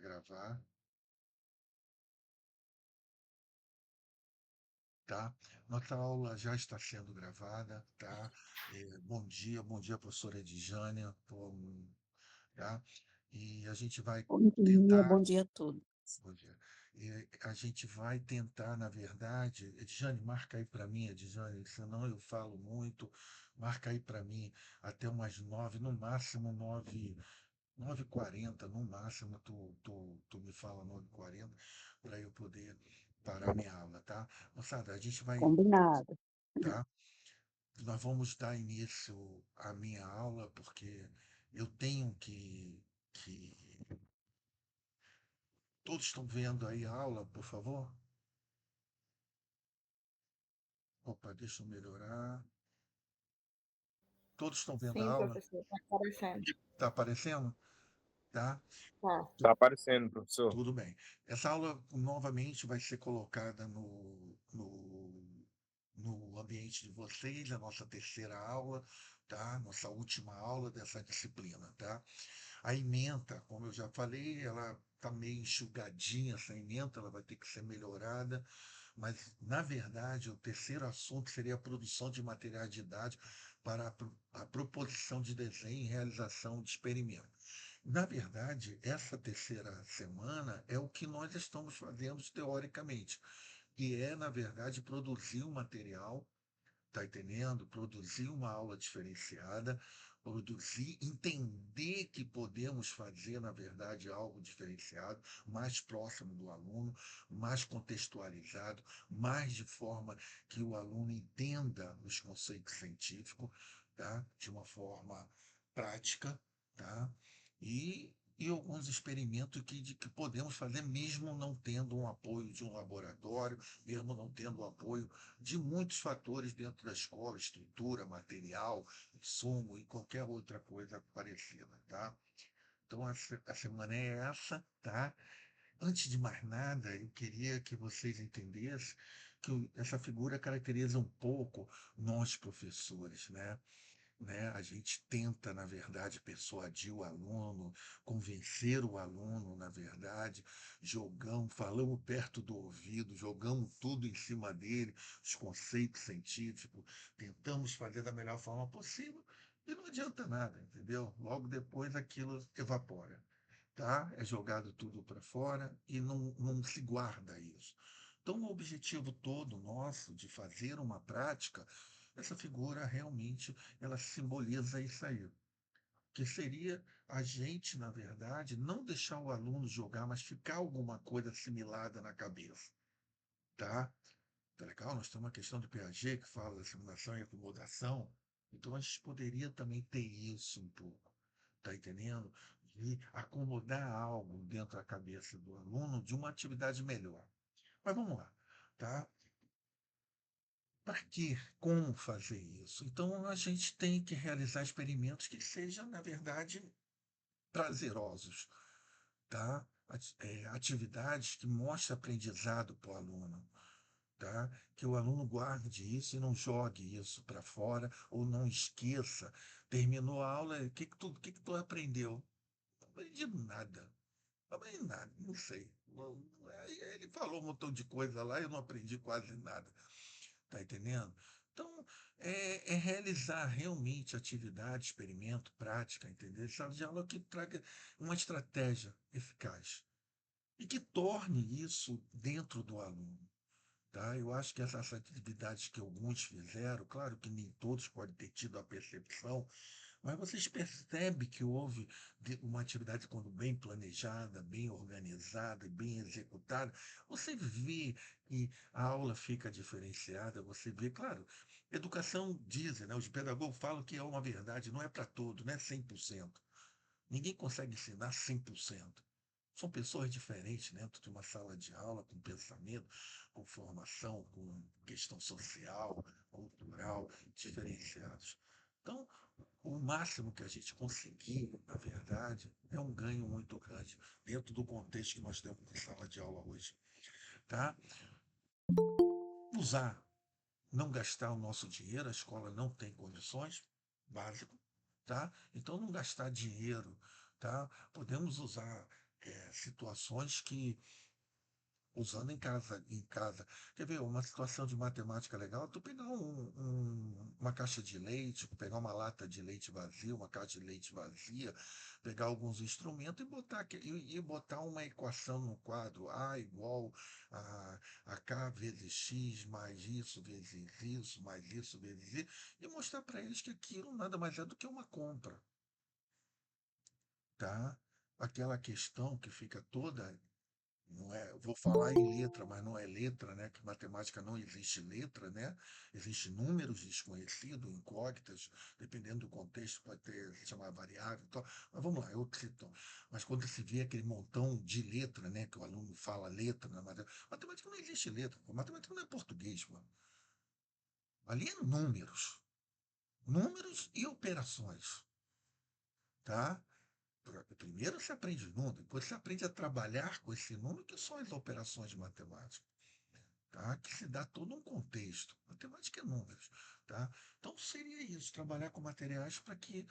gravar, tá? Nossa aula já está sendo gravada, tá? Bom dia, professora Edjânia, tá? E a gente vai tentar, Bom dia a todos. bom dia. E a gente vai tentar, na verdade, Edjane, marca aí para mim, Edjane, senão eu falo muito, marca aí para mim até umas 9, no máximo 9h40, no máximo, tu me fala 9h40 para eu poder parar minha aula, tá? Moçada, a gente vai, Combinado. tá? Nós vamos dar início à minha aula, porque eu tenho que... Todos estão vendo aí a aula, por favor? Opa, deixa eu melhorar. Todos estão vendo a Sim, aula? professor, está aparecendo. Está aparecendo? Tá? Tá. Tá aparecendo, professor. Tudo bem. Essa aula novamente vai ser colocada no ambiente de vocês, a nossa terceira aula, tá? Nossa última aula dessa disciplina, tá? A ementa, como eu já falei, ela está meio enxugadinha, essa ementa, ela vai ter que ser melhorada, mas, na verdade, o terceiro assunto seria a produção de materiais didáticos para a proposição de desenho e realização de experimentos. Na verdade, essa terceira semana é o que nós estamos fazendo teoricamente, que é, na verdade, produzir um material, tá entendendo? Produzir uma aula diferenciada, produzir, entender que podemos fazer, na verdade, algo diferenciado, mais próximo do aluno, mais contextualizado, mais de forma que o aluno entenda os conceitos científicos, tá? De uma forma prática, tá? E alguns experimentos que podemos fazer mesmo não tendo um apoio de um laboratório, mesmo não tendo o apoio de muitos fatores dentro da escola, estrutura, material, insumo e qualquer outra coisa parecida, tá? Então a semana é essa, tá? Antes de mais nada, eu queria que vocês entendessem que essa figura caracteriza um pouco nós professores, né? A gente tenta, na verdade, persuadir o aluno, convencer o aluno, na verdade, jogamos, falamos perto do ouvido, jogamos tudo em cima dele, os conceitos científicos, tentamos fazer da melhor forma possível e não adianta nada, entendeu? Logo depois aquilo evapora, tá? É jogado tudo para fora e não se guarda isso. Então, o objetivo todo nosso de fazer uma prática, essa figura realmente ela simboliza isso aí, que seria a gente, na verdade, não deixar o aluno jogar, mas ficar alguma coisa assimilada na cabeça, tá? Tá legal? Nós temos uma questão de Piaget que fala da assimilação e acomodação, então a gente poderia também ter isso um pouco, tá entendendo? De acomodar algo dentro da cabeça do aluno de uma atividade melhor. Mas vamos lá, tá? Para quê? Como fazer isso? Então, a gente tem que realizar experimentos que sejam, na verdade, prazerosos, tá? Atividades que mostrem aprendizado para o aluno, tá? Que o aluno guarde isso e não jogue isso para fora ou não esqueça. Terminou a aula, o que que tu aprendeu? Não aprendi nada. Não aprendi nada, não sei. Ele falou um montão de coisa lá e eu não aprendi quase nada. Tá entendendo? Então, é realizar realmente atividade, experimento, prática, entendeu? Sala de aula que traga uma estratégia eficaz e que torne isso dentro do aluno, tá? Eu acho que essas atividades que alguns fizeram, claro que nem todos podem ter tido a percepção, mas vocês percebem que houve uma atividade quando bem planejada, bem organizada e bem executada, você vê que a aula fica diferenciada, você vê, claro, educação dizem, né? Os pedagogos falam que é uma verdade, não é para todo, não é 100%. Ninguém consegue ensinar 100%. São pessoas diferentes dentro de uma sala de aula, com pensamento, com formação, com questão social, cultural, diferenciados. Então, o máximo que a gente conseguir, na verdade, é um ganho muito grande dentro do contexto que nós temos de sala de aula hoje, tá? Usar, não gastar o nosso dinheiro, a escola não tem condições, básico, tá? Então não gastar dinheiro, tá? Podemos usar situações que usando em casa. Quer ver uma situação de matemática legal? Tu pegar uma caixa de leite, pegar uma lata de leite vazia, uma caixa de leite vazia, pegar alguns instrumentos e botar uma equação no quadro A igual a K vezes X mais isso, mais isso vezes isso, e mostrar para eles que aquilo nada mais é do que uma compra, tá? Aquela questão que fica toda. Não é, vou falar em letra, mas não é letra, né? Que matemática não existe letra, né? Existem números desconhecidos, incógnitas, dependendo do contexto, pode ter, se chamar variável e tal. Mas vamos lá, eu cito. Mas quando se vê aquele montão de letra, né? Que o aluno fala letra na matemática, matemática não existe letra, pô. Matemática não é português, pô. Ali é números. Números e operações, tá? Primeiro você aprende número, depois você aprende a trabalhar com esse número, que são as operações de matemática. Tá? Que se dá todo um contexto. Matemática é números, tá? Então seria isso, trabalhar com materiais para que,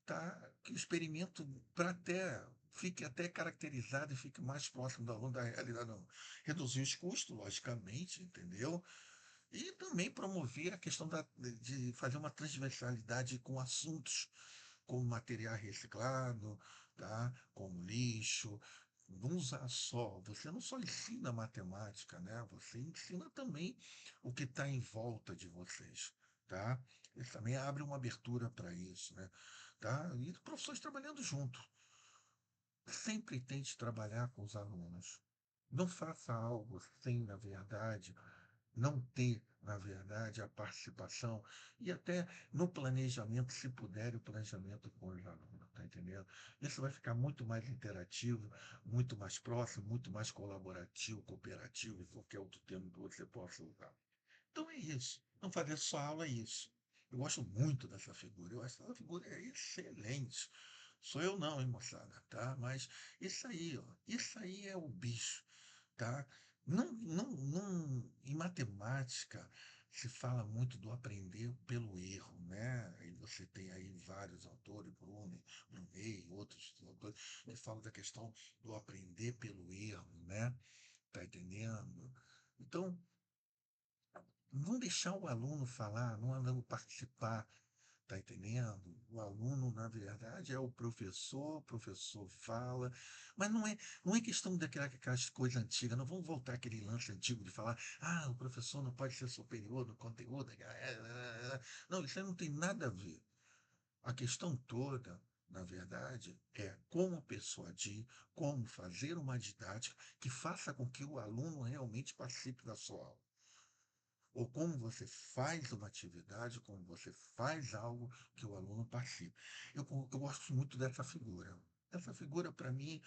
tá, que o experimento para até fique até caracterizado e fique mais próximo do aluno da realidade. Não. Reduzir os custos, logicamente, entendeu? E também promover a questão de fazer uma transversalidade com assuntos como material reciclado, tá? Como lixo. Não usar só, você não só ensina matemática, né? Você ensina também o que está em volta de vocês, tá? Isso também abre uma abertura para isso, né? Tá? E professores trabalhando junto. Sempre tente trabalhar com os alunos. Não faça algo sem, na verdade, não ter, na verdade, a participação e até no planejamento, se puder, o planejamento com os alunos, tá entendendo? Isso vai ficar muito mais interativo, muito mais próximo, muito mais colaborativo, cooperativo, qualquer outro termo que você possa usar. Então é isso. Não fazer só aula é isso. Eu gosto muito dessa figura. Eu acho que essa figura é excelente. Sou eu não, hein, moçada, tá? Mas isso aí, ó, isso aí é o bicho, tá? Não, não, não, em matemática se fala muito do aprender pelo erro, né? E você tem aí vários autores, Brunet, outros autores, que falam da questão do aprender pelo erro, né? Tá entendendo? Então, não deixar o aluno falar, não o aluno participar, tá entendendo? O aluno, na verdade, é o professor fala, mas não é questão daquelas coisas antigas, não vamos voltar àquele lance antigo de falar, o professor não pode ser superior no conteúdo. Não, isso aí não tem nada a ver. A questão toda, na verdade, é como persuadir, como fazer uma didática que faça com que o aluno realmente participe da sua aula ou como você faz uma atividade, como você faz algo que o aluno participe. Eu gosto muito dessa figura. Essa figura, para mim,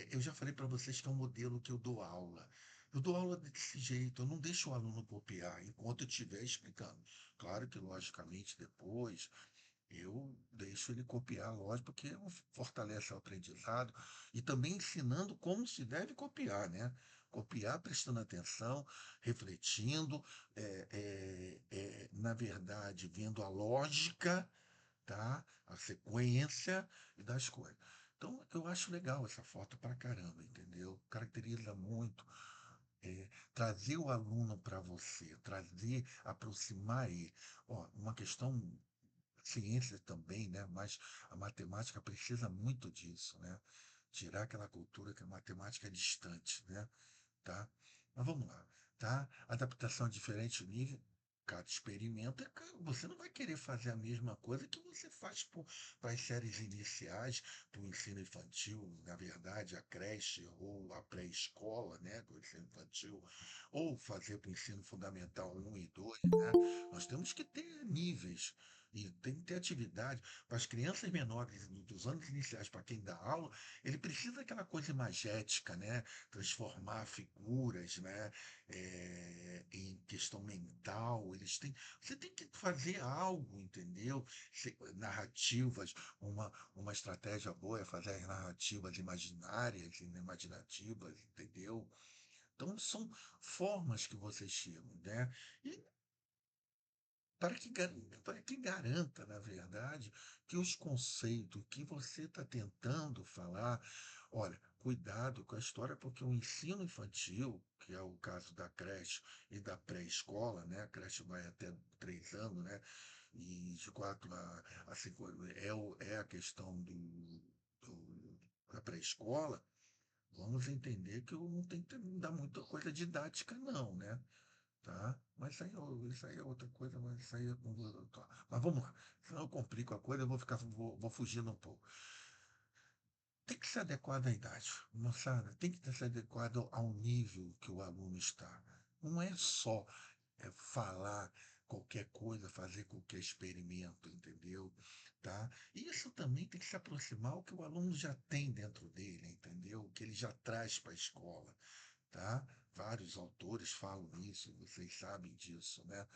eu já falei para vocês que é um modelo que eu dou aula. Eu dou aula desse jeito, eu não deixo o aluno copiar enquanto eu estiver explicando. Claro que, logicamente, depois eu deixo ele copiar, lógico, porque fortalece o aprendizado e também ensinando como se deve copiar, né? Copiar prestando atenção, refletindo, na verdade, vendo a lógica, tá? A sequência das coisas. Então, eu acho legal essa foto pra caramba, entendeu? Caracteriza muito. Trazer o aluno para você, trazer, aproximar ele. Ó, uma questão ciência também, né? Mas a matemática precisa muito disso, né? Tirar aquela cultura que a matemática é distante, né? Tá? Mas vamos lá, tá? Adaptação a diferentes níveis. Cada experimento, você não vai querer fazer a mesma coisa que você faz para as séries iniciais, para o ensino infantil, na verdade, a creche ou a pré-escola, né, do ensino infantil, ou fazer para o ensino fundamental um e 2, né? Nós temos que ter níveis. E tem que ter atividade para as crianças menores dos anos iniciais, para quem dá aula, ele precisa daquela coisa imagética, né? Transformar figuras, né? Em questão mental, você tem que fazer algo, entendeu? Narrativas, uma estratégia boa é fazer as narrativas imaginárias, imaginativas, entendeu? Então são formas que vocês chegam, né? E para que garanta, na verdade, que os conceitos que você está tentando falar, olha, cuidado com a história, porque o ensino infantil, que é o caso da creche e da pré-escola, né? A creche vai até 3 anos, né? E de 4 a 5 anos é a questão da pré-escola. Vamos entender que eu não tenho que dar muita coisa didática, não, né? Tá? Mas isso aí é outra coisa, mas isso aí tá. Mas vamos lá. Senão eu complico a coisa, eu vou fugindo um pouco. Tem que ser adequado à idade, moçada. Tem que ser adequado ao nível que o aluno está. Não é só falar qualquer coisa, fazer qualquer experimento, entendeu? Tá? E isso também tem que se aproximar do que o aluno já tem dentro dele, entendeu? O que ele já traz para a escola, tá? Vários autores falam isso, vocês sabem disso, né?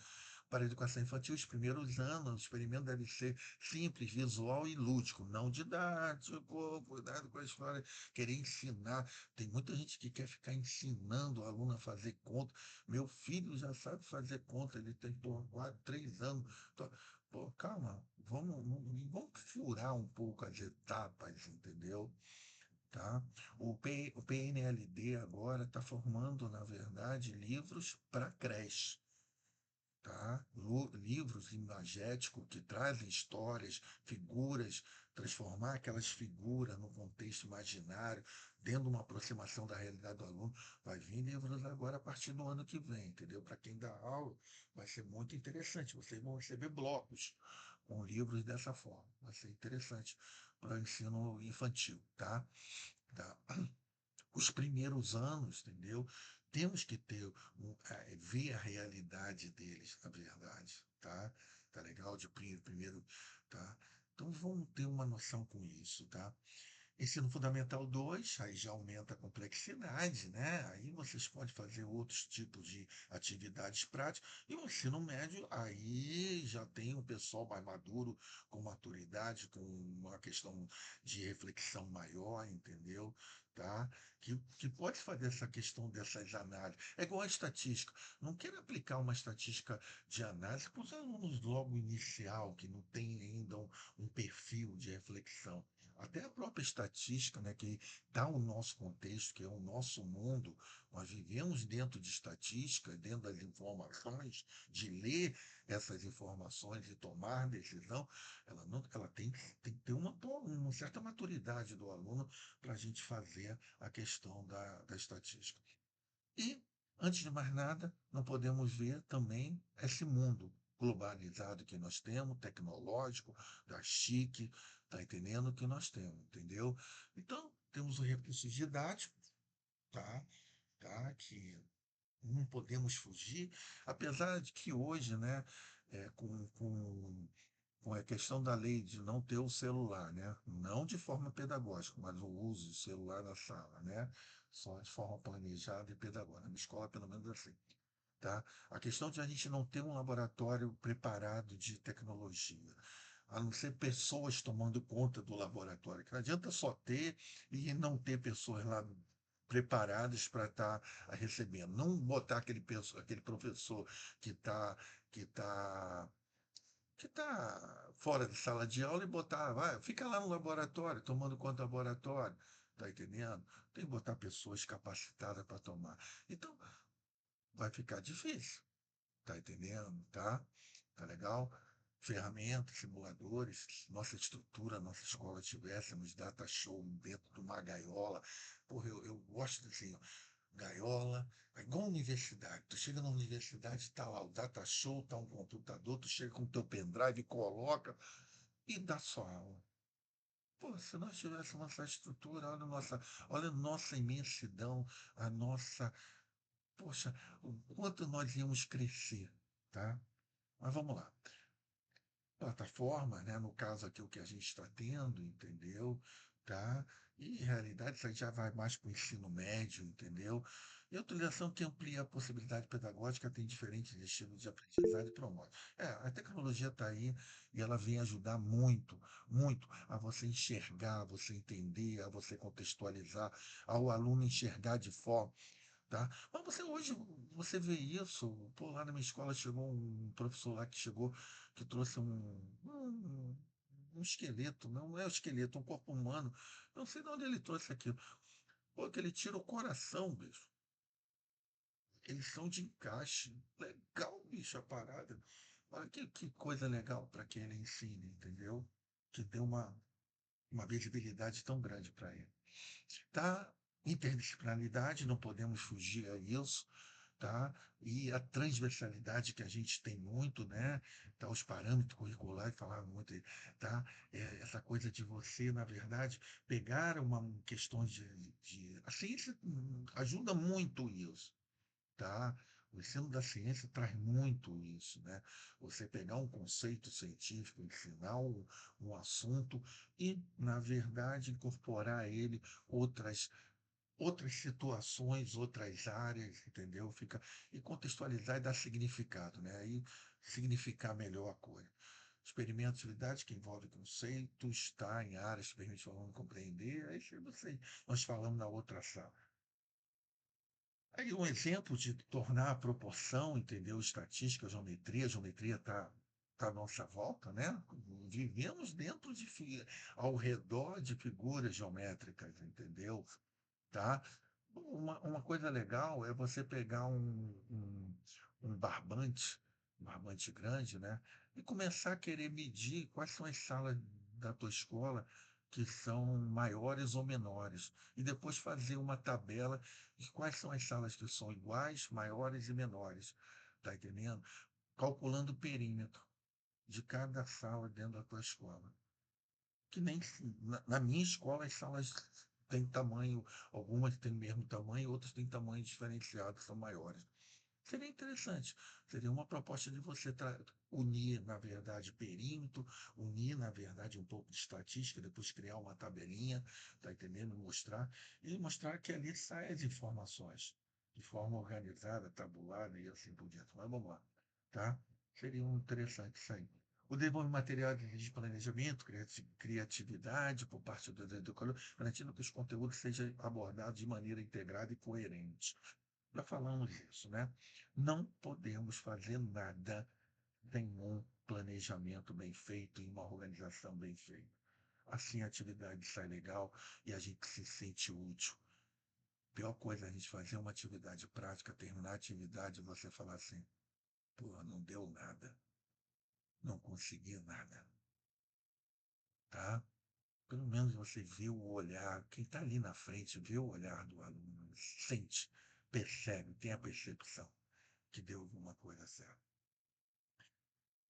Para a educação infantil, os primeiros anos, o experimento deve ser simples, visual e lúdico, não didático, cuidado com a história, querer ensinar. Tem muita gente que quer ficar ensinando o aluno a fazer conta. Meu filho já sabe fazer conta, ele tem por 4, 3 anos. Pô, calma, vamos furar um pouco as etapas, entendeu? Tá? O PNLD agora está formando, na verdade, livros para creche, tá? Livros imagéticos que trazem histórias, figuras, transformar aquelas figuras no contexto imaginário, dentro de uma aproximação da realidade do aluno. Vai vir livros agora a partir do ano que vem, entendeu? Para quem dá aula, vai ser muito interessante. Vocês vão receber blocos com livros dessa forma. Vai ser interessante para o ensino infantil, tá? Tá? Os primeiros anos, entendeu? Temos que ver a realidade deles, na verdade, tá? Tá legal? De primeiro, tá? Então vamos ter uma noção com isso, tá? Ensino Fundamental 2 aí já aumenta a complexidade, né? Aí vocês podem fazer outros tipos de atividades práticas. E o ensino médio, aí já tem um pessoal mais maduro, com maturidade, com uma questão de reflexão maior, entendeu? Tá? Que pode fazer essa questão dessas análises. É igual a estatística. Não quero aplicar uma estatística de análise para os alunos logo inicial, que não tem ainda um perfil de reflexão. Até a própria estatística, né, que dá o nosso contexto, que é o nosso mundo, nós vivemos dentro de estatística, dentro das informações, de ler essas informações e tomar decisão, ela, não, ela tem que ter uma certa maturidade do aluno para a gente fazer a questão da estatística. E, antes de mais nada, não podemos ver também esse mundo globalizado que nós temos, tecnológico, da chique, tá entendendo? Que nós temos, entendeu? Então, temos os recursos didáticos, tá? Tá? Que não podemos fugir, apesar de que hoje, né, com a questão da lei de não ter o celular, né? Não de forma pedagógica, mas o uso do celular na sala, né? Só de forma planejada e pedagógica. Na escola, pelo menos assim, tá? A questão de a gente não ter um laboratório preparado de tecnologia, a não ser pessoas tomando conta do laboratório, que não adianta só ter e não ter pessoas lá preparadas para estar recebendo. Não botar aquele professor que está que tá que está fora de sala de aula e botar, vai, fica lá no laboratório, tomando conta do laboratório, tá entendendo? Tem que botar pessoas capacitadas para tomar. Então, vai ficar difícil, tá entendendo? Tá? Tá legal? Ferramentas, simuladores, nossa estrutura, nossa escola tivéssemos data show dentro de uma gaiola. Porra, eu gosto assim, ó, gaiola, é igual universidade. Tu chega na universidade, tá lá o data show, tá um computador, tu chega com o teu pendrive, coloca e dá sua aula. Pô, se nós tivéssemos essa estrutura, olha a nossa imensidão, a nossa. Poxa, o quanto nós íamos crescer, tá? Mas vamos lá. Plataforma, né? No caso aqui, o que a gente está tendo, entendeu? Tá? E, em realidade, isso aí já vai mais para o ensino médio, entendeu? E a utilização que amplia a possibilidade pedagógica, tem diferentes estilos de aprendizagem e promove. A tecnologia está aí e ela vem ajudar muito, muito a você enxergar, a você entender, a você contextualizar, ao aluno enxergar de forma. tá? Mas você hoje você vê isso, pô, lá na minha escola chegou um professor lá que chegou, que trouxe um esqueleto, não é um esqueleto, um corpo humano. Eu não sei de onde ele trouxe aquilo. Pô, que ele tira o coração, bicho. Eles são de encaixe. Legal, bicho, a parada. Olha que coisa legal para quem ele ensina, entendeu? Que deu uma visibilidade tão grande para ele. Tá? Interdisciplinaridade, não podemos fugir a isso, tá? E a transversalidade que a gente tem muito, né? Tá? Os parâmetros curriculares falavam muito, tá? Essa coisa de você, na verdade, pegar uma questão a ciência ajuda muito isso, tá? O ensino da ciência traz muito isso, né? Você pegar um conceito científico, ensinar um assunto e, na verdade, incorporar a ele outras outras situações, outras áreas, entendeu? Fica e contextualizar e dar significado, né? Aí significar melhor a coisa. Experimentatividade que envolve conceitos, tá? Em áreas que permitem ao aluno compreender, aí você, nós falamos na outra sala. Aí um exemplo de tornar a proporção, entendeu? Estatística, a geometria tá à nossa volta, né? Vivemos dentro ao redor de figuras geométricas, entendeu? Tá? Uma coisa legal é você pegar um barbante grande, né? E começar a querer medir quais são as salas da tua escola que são maiores ou menores. E depois fazer uma tabela de quais são as salas que são iguais, maiores e menores. Tá entendendo? Calculando o perímetro de cada sala dentro da tua escola que nem na minha escola as salas têm tamanho, algumas têm o mesmo tamanho, outras têm tamanho diferenciado, são maiores. Seria interessante, seria uma proposta de você unir, na verdade, perímetro, unir, na verdade, um pouco de estatística, depois criar uma tabelinha, tá entendendo? E mostrar que ali saem as informações de forma organizada, tabulada e assim por diante. Mas vamos lá, tá? Seria um interessante isso aí. O desenvolvimento de material de planejamento, criatividade por parte do educador, garantindo que os conteúdos sejam abordados de maneira integrada e coerente. Já falamos isso, né? Não podemos fazer nada sem um planejamento bem feito e uma organização bem feita. Assim a atividade sai legal e a gente se sente útil. Pior coisa é a gente fazer uma atividade prática, terminar a atividade e você falar assim, pô, não deu nada, não consegui nada, tá? Pelo menos você vê o olhar, quem está ali na frente vê o olhar do aluno, sente, percebe, tem a percepção que deu alguma coisa certa.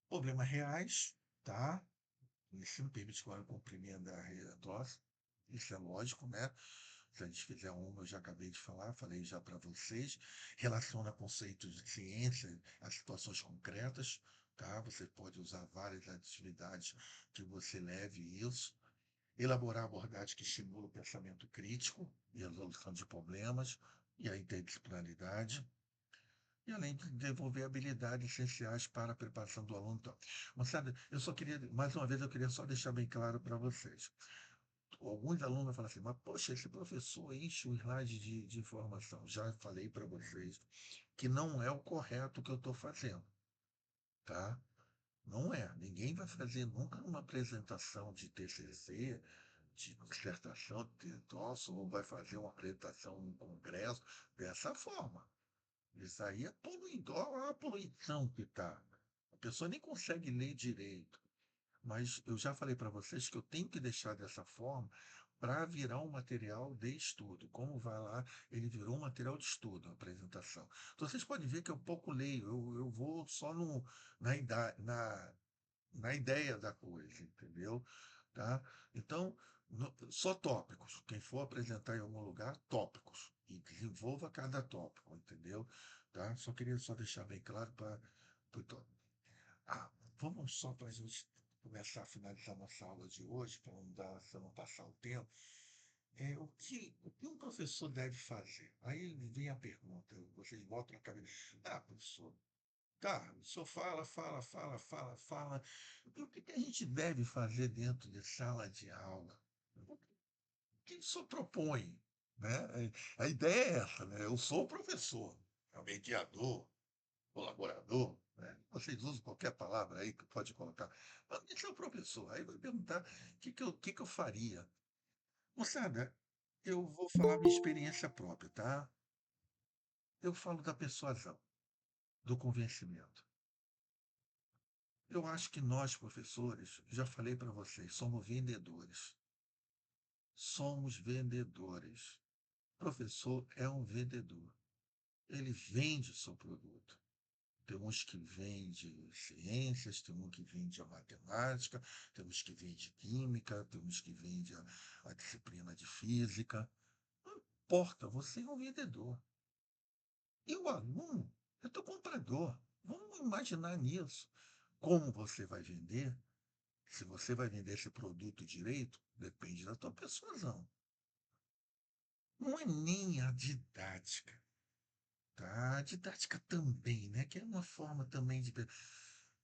Problemas reais, tá? Isso não permite que o aluno compreenda a dose, isso é lógico, né? Se a gente fizer uma, eu já acabei de falar, falei já para vocês, relaciona conceitos de ciência a situações concretas, tá? Você pode usar várias atividades que você leve isso, elaborar abordagens que estimulam o pensamento crítico e a resolução de problemas e a interdisciplinaridade, e além de desenvolver habilidades essenciais para a preparação do aluno. Então, moçada, eu só queria, mais uma vez, eu queria só deixar bem claro para vocês. Alguns alunos falam assim, mas poxa, esse professor enche o slide de informação. Já falei para vocês que não é o correto que eu estou fazendo, tá? Não é. Ninguém vai fazer nunca uma apresentação de TCC, de dissertação, de troço, ou vai fazer uma apresentação em congresso dessa forma. Isso aí é olha a poluição que está. A pessoa nem consegue ler direito. Mas eu já falei para vocês que eu tenho que deixar dessa forma para virar um material de estudo. Como vai lá, ele virou um material de estudo, a apresentação. Então vocês podem ver que eu pouco leio, eu vou só na ideia da coisa, entendeu? Tá? Então, só tópicos. Quem for apresentar em algum lugar, tópicos. E desenvolva cada tópico, entendeu? Tá? Só queria só deixar bem claro para. Ah, vamos só para a gente começar a finalizar nossa aula de hoje, para não dar, para não passar o tempo. O que um professor deve fazer? Aí vem a pergunta, vocês botam na cabeça. Ah, professor, tá, o senhor fala, fala, fala, fala, fala. E o que a gente deve fazer dentro de sala de aula? O que o senhor propõe? né? A ideia é essa, né? Eu sou o professor, é o mediador, colaborador, né? Vocês usam qualquer palavra aí que pode colocar. Mas esse é o professor. Aí vai perguntar o que que eu faria. Moçada, eu vou falar minha experiência própria, tá? Eu falo da persuasão, do convencimento. Eu acho que nós, professores, já falei para vocês, somos vendedores. Somos vendedores. Professor é um vendedor. Ele vende o seu produto. Tem uns que vende ciências, tem um que vende a matemática, tem uns que vende química, tem uns que vende a disciplina de física. Não importa, você é um vendedor. E o aluno é teu comprador. Vamos imaginar nisso. Como você vai vender? Se você vai vender esse produto direito, depende da tua persuasão. Não é nem a didática, tá? A didática também, né? Que é uma forma também de.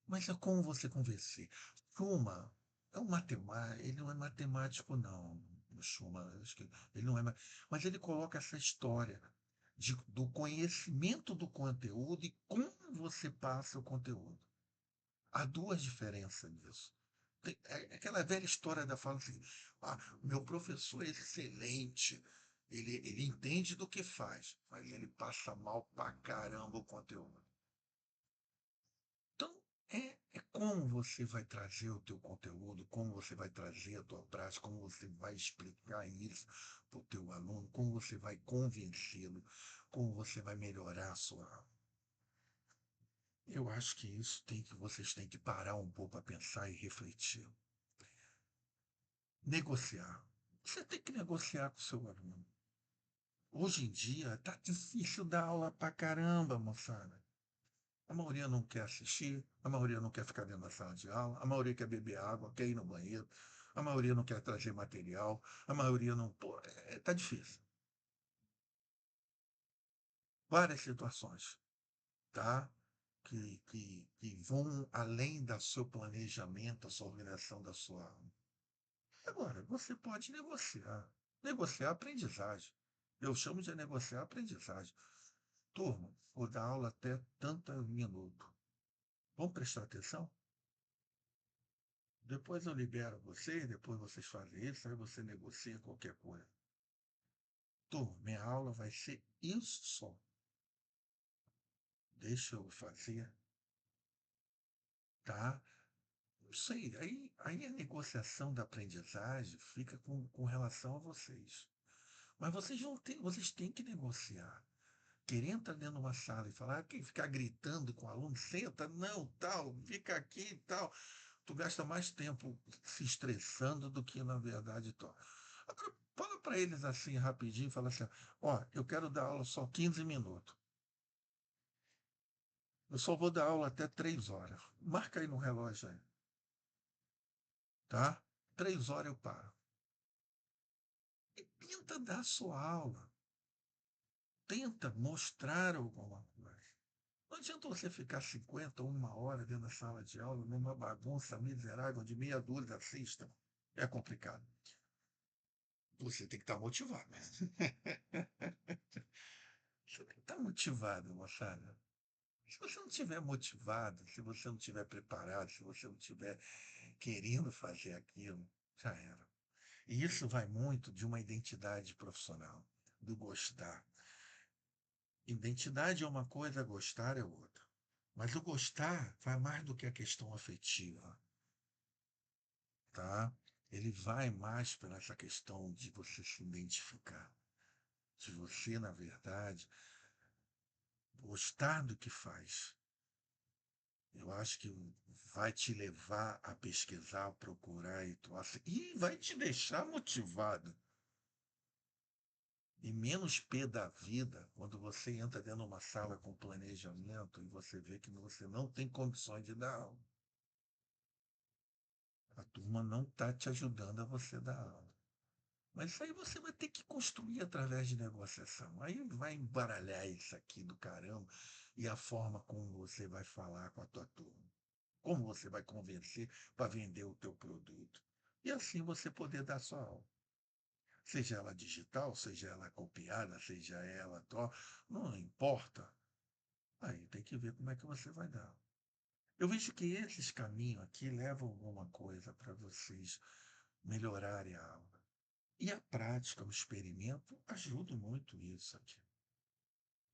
Mas é como você convencer. Schumann é um matemático, ele não é matemático, não. O Schumann, acho que ele não é, mas ele coloca essa história do conhecimento do conteúdo e como você passa o conteúdo. Há duas diferenças nisso. É aquela velha história da fala assim, meu professor é excelente, ele entende do que faz, mas ele passa mal pra caramba o conteúdo. Então, é como você vai trazer o teu conteúdo, como você vai trazer a tua prática, como você vai explicar isso para o teu aluno, como você vai convencê-lo, como você vai melhorar a sua aula. Eu acho que isso vocês têm que parar um pouco a pensar e refletir. Negociar. Você tem que negociar com o seu aluno. Hoje em dia tá difícil dar aula pra caramba, moçada. A maioria não quer assistir, a maioria não quer ficar dentro da sala de aula, a maioria quer beber água, quer ir no banheiro, a maioria não quer trazer material, a maioria não. Pô, tá difícil. Várias situações, tá? Que vão além do seu planejamento, a sua organização da sua aula. Agora, você pode negociar. Negociar aprendizagem. Eu chamo de negociar aprendizagem. Turma, vou dar aula até tanto minuto. Vamos prestar atenção? Depois eu libero vocês, depois vocês fazem isso, aí você negocia qualquer coisa. Turma, minha aula vai ser isso só. Deixa eu fazer, tá? Não sei, aí a negociação da aprendizagem fica com relação a vocês. Mas vocês têm que negociar. Querer entrar dentro de uma sala e falar, que ficar gritando com o aluno, senta, não, tal, fica aqui e tal. Tu gasta mais tempo se estressando do que, na verdade, tu. Agora, fala para eles assim, rapidinho, fala assim, ó, eu quero dar aula só 15 minutos. Eu só vou dar aula até 3 horas. Marca aí no relógio aí, tá? 3 horas eu paro. E tenta dar a sua aula. Tenta mostrar alguma coisa. Não adianta você ficar 50 ou 1 hora dentro da sala de aula, numa bagunça miserável, onde meia dúzia assistam. É complicado. Você tem que estar motivado. Você tem que estar motivado, moçada. Se você não estiver motivado, se você não estiver preparado, se você não estiver querendo fazer aquilo, já era. E isso vai muito de uma identidade profissional, do gostar. Identidade é uma coisa, gostar é outra. Mas o gostar vai mais do que a questão afetiva, tá? Ele vai mais pela essa questão de você se identificar, de você, na verdade, gostar do que faz. Eu acho que vai te levar a pesquisar, a procurar e vai te deixar motivado. E menos pé da vida quando você entra dentro de uma sala com planejamento e você vê que você não tem condições de dar aula. A turma não está te ajudando a você dar aula. Mas isso aí você vai ter que construir através de negociação. Aí vai embaralhar isso aqui do caramba e a forma como você vai falar com a tua turma. Como você vai convencer para vender o teu produto. E assim você poder dar sua aula. seja ela digital, seja ela copiada, seja ela não importa. Aí tem que ver como é que você vai dar. Eu vejo que esses caminhos aqui levam alguma coisa para vocês melhorarem a aula. E a prática, o experimento, ajuda muito isso aqui,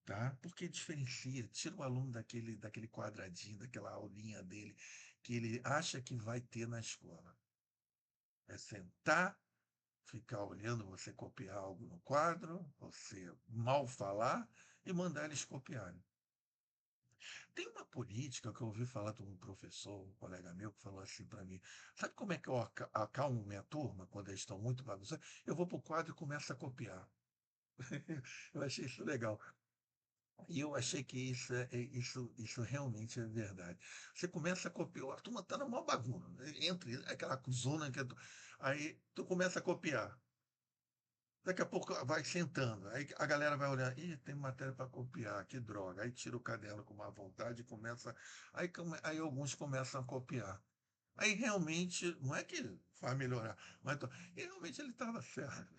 tá? Porque diferencia, tira o aluno daquele quadradinho, daquela aulinha dele, que ele acha que vai ter na escola. É sentar, ficar olhando você copiar algo no quadro, você mal falar e mandar eles copiarem. Tem uma política que eu ouvi falar de um professor, um colega meu, que falou assim para mim: sabe como é que eu acalmo minha turma quando eles estão muito bagunçados? Eu vou para o quadro e começo a copiar. Eu achei isso legal. E eu achei que isso realmente é verdade. Você começa a copiar, a turma está numa bagunça, entre aquela zona que aí tu começa a copiar. Daqui a pouco vai sentando, aí a galera vai olhar, ih, tem matéria para copiar, que droga. Aí tira o caderno com má vontade e começa. Aí alguns começam a copiar. Aí realmente, não é que vai melhorar, mas realmente ele estava certo.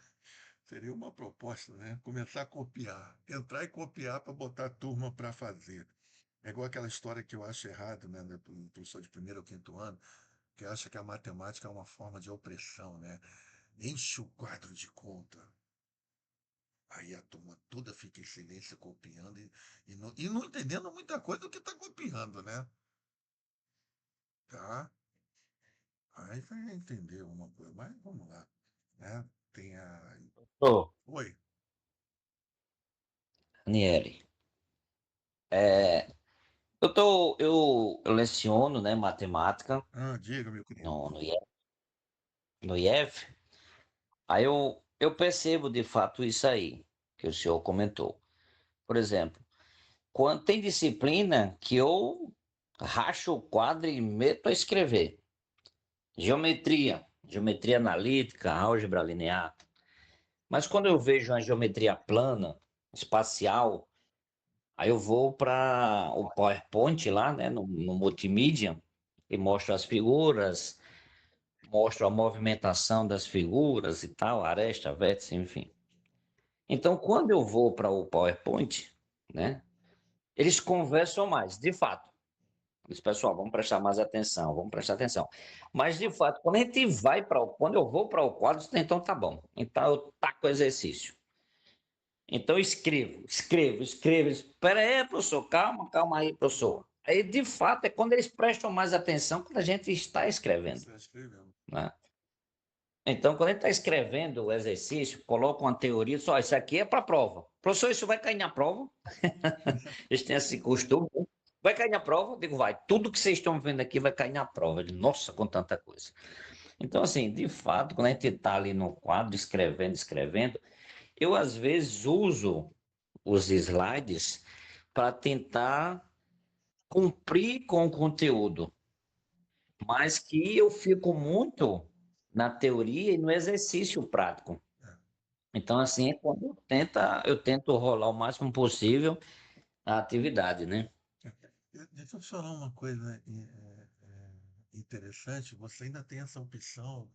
Seria uma proposta, né? Começar a copiar, entrar e copiar para botar a turma para fazer. É igual aquela história que eu acho errado, né, do professor de primeiro ou quinto ano, que acha que a matemática é uma forma de opressão, né? Enche o quadro de conta. Aí a turma toda fica em silêncio copiando e não entendendo muita coisa do que está copiando, né? Tá? Aí vai entender uma coisa, mas vamos lá, né? Tem a. Ô, Oi, Aniele, eu leciono, né, matemática diga, meu querido. no IF, aí eu percebo de fato isso aí que o senhor comentou. Por exemplo, quando tem disciplina que eu racho o quadro e meto a escrever. Geometria analítica, álgebra linear. Mas quando eu vejo uma geometria plana, espacial, aí eu vou para o PowerPoint lá, né, no multimídia, e mostro as figuras, mostro a movimentação das figuras e tal, aresta, vértice, enfim. Então, quando eu vou para o PowerPoint, né, eles conversam mais, de fato. Diz, pessoal, vamos prestar mais atenção, vamos prestar atenção. Mas, de fato, quando a gente vai quando eu vou para o quadro, então tá bom. Então eu taco o exercício. Então escrevo. Espera aí, professor, calma aí, professor. Aí, de fato, é quando eles prestam mais atenção quando a gente está escrevendo, Você escreveu. né? Então, quando a gente está escrevendo o exercício, coloca uma teoria, só isso aqui é para prova. Professor, isso vai cair na prova? Eles têm esse costume. Né? Vai cair na prova? Eu digo, vai. Tudo que vocês estão vendo aqui vai cair na prova. Eu digo, nossa, com tanta coisa. Então, assim, de fato, quando a gente está ali no quadro, escrevendo, eu às vezes uso os slides para tentar cumprir com o conteúdo, mas que eu fico muito na teoria e no exercício prático. É. Então, assim, é quando eu tento rolar o máximo possível a atividade, né? Deixa eu te falar uma coisa interessante. Você ainda tem essa opção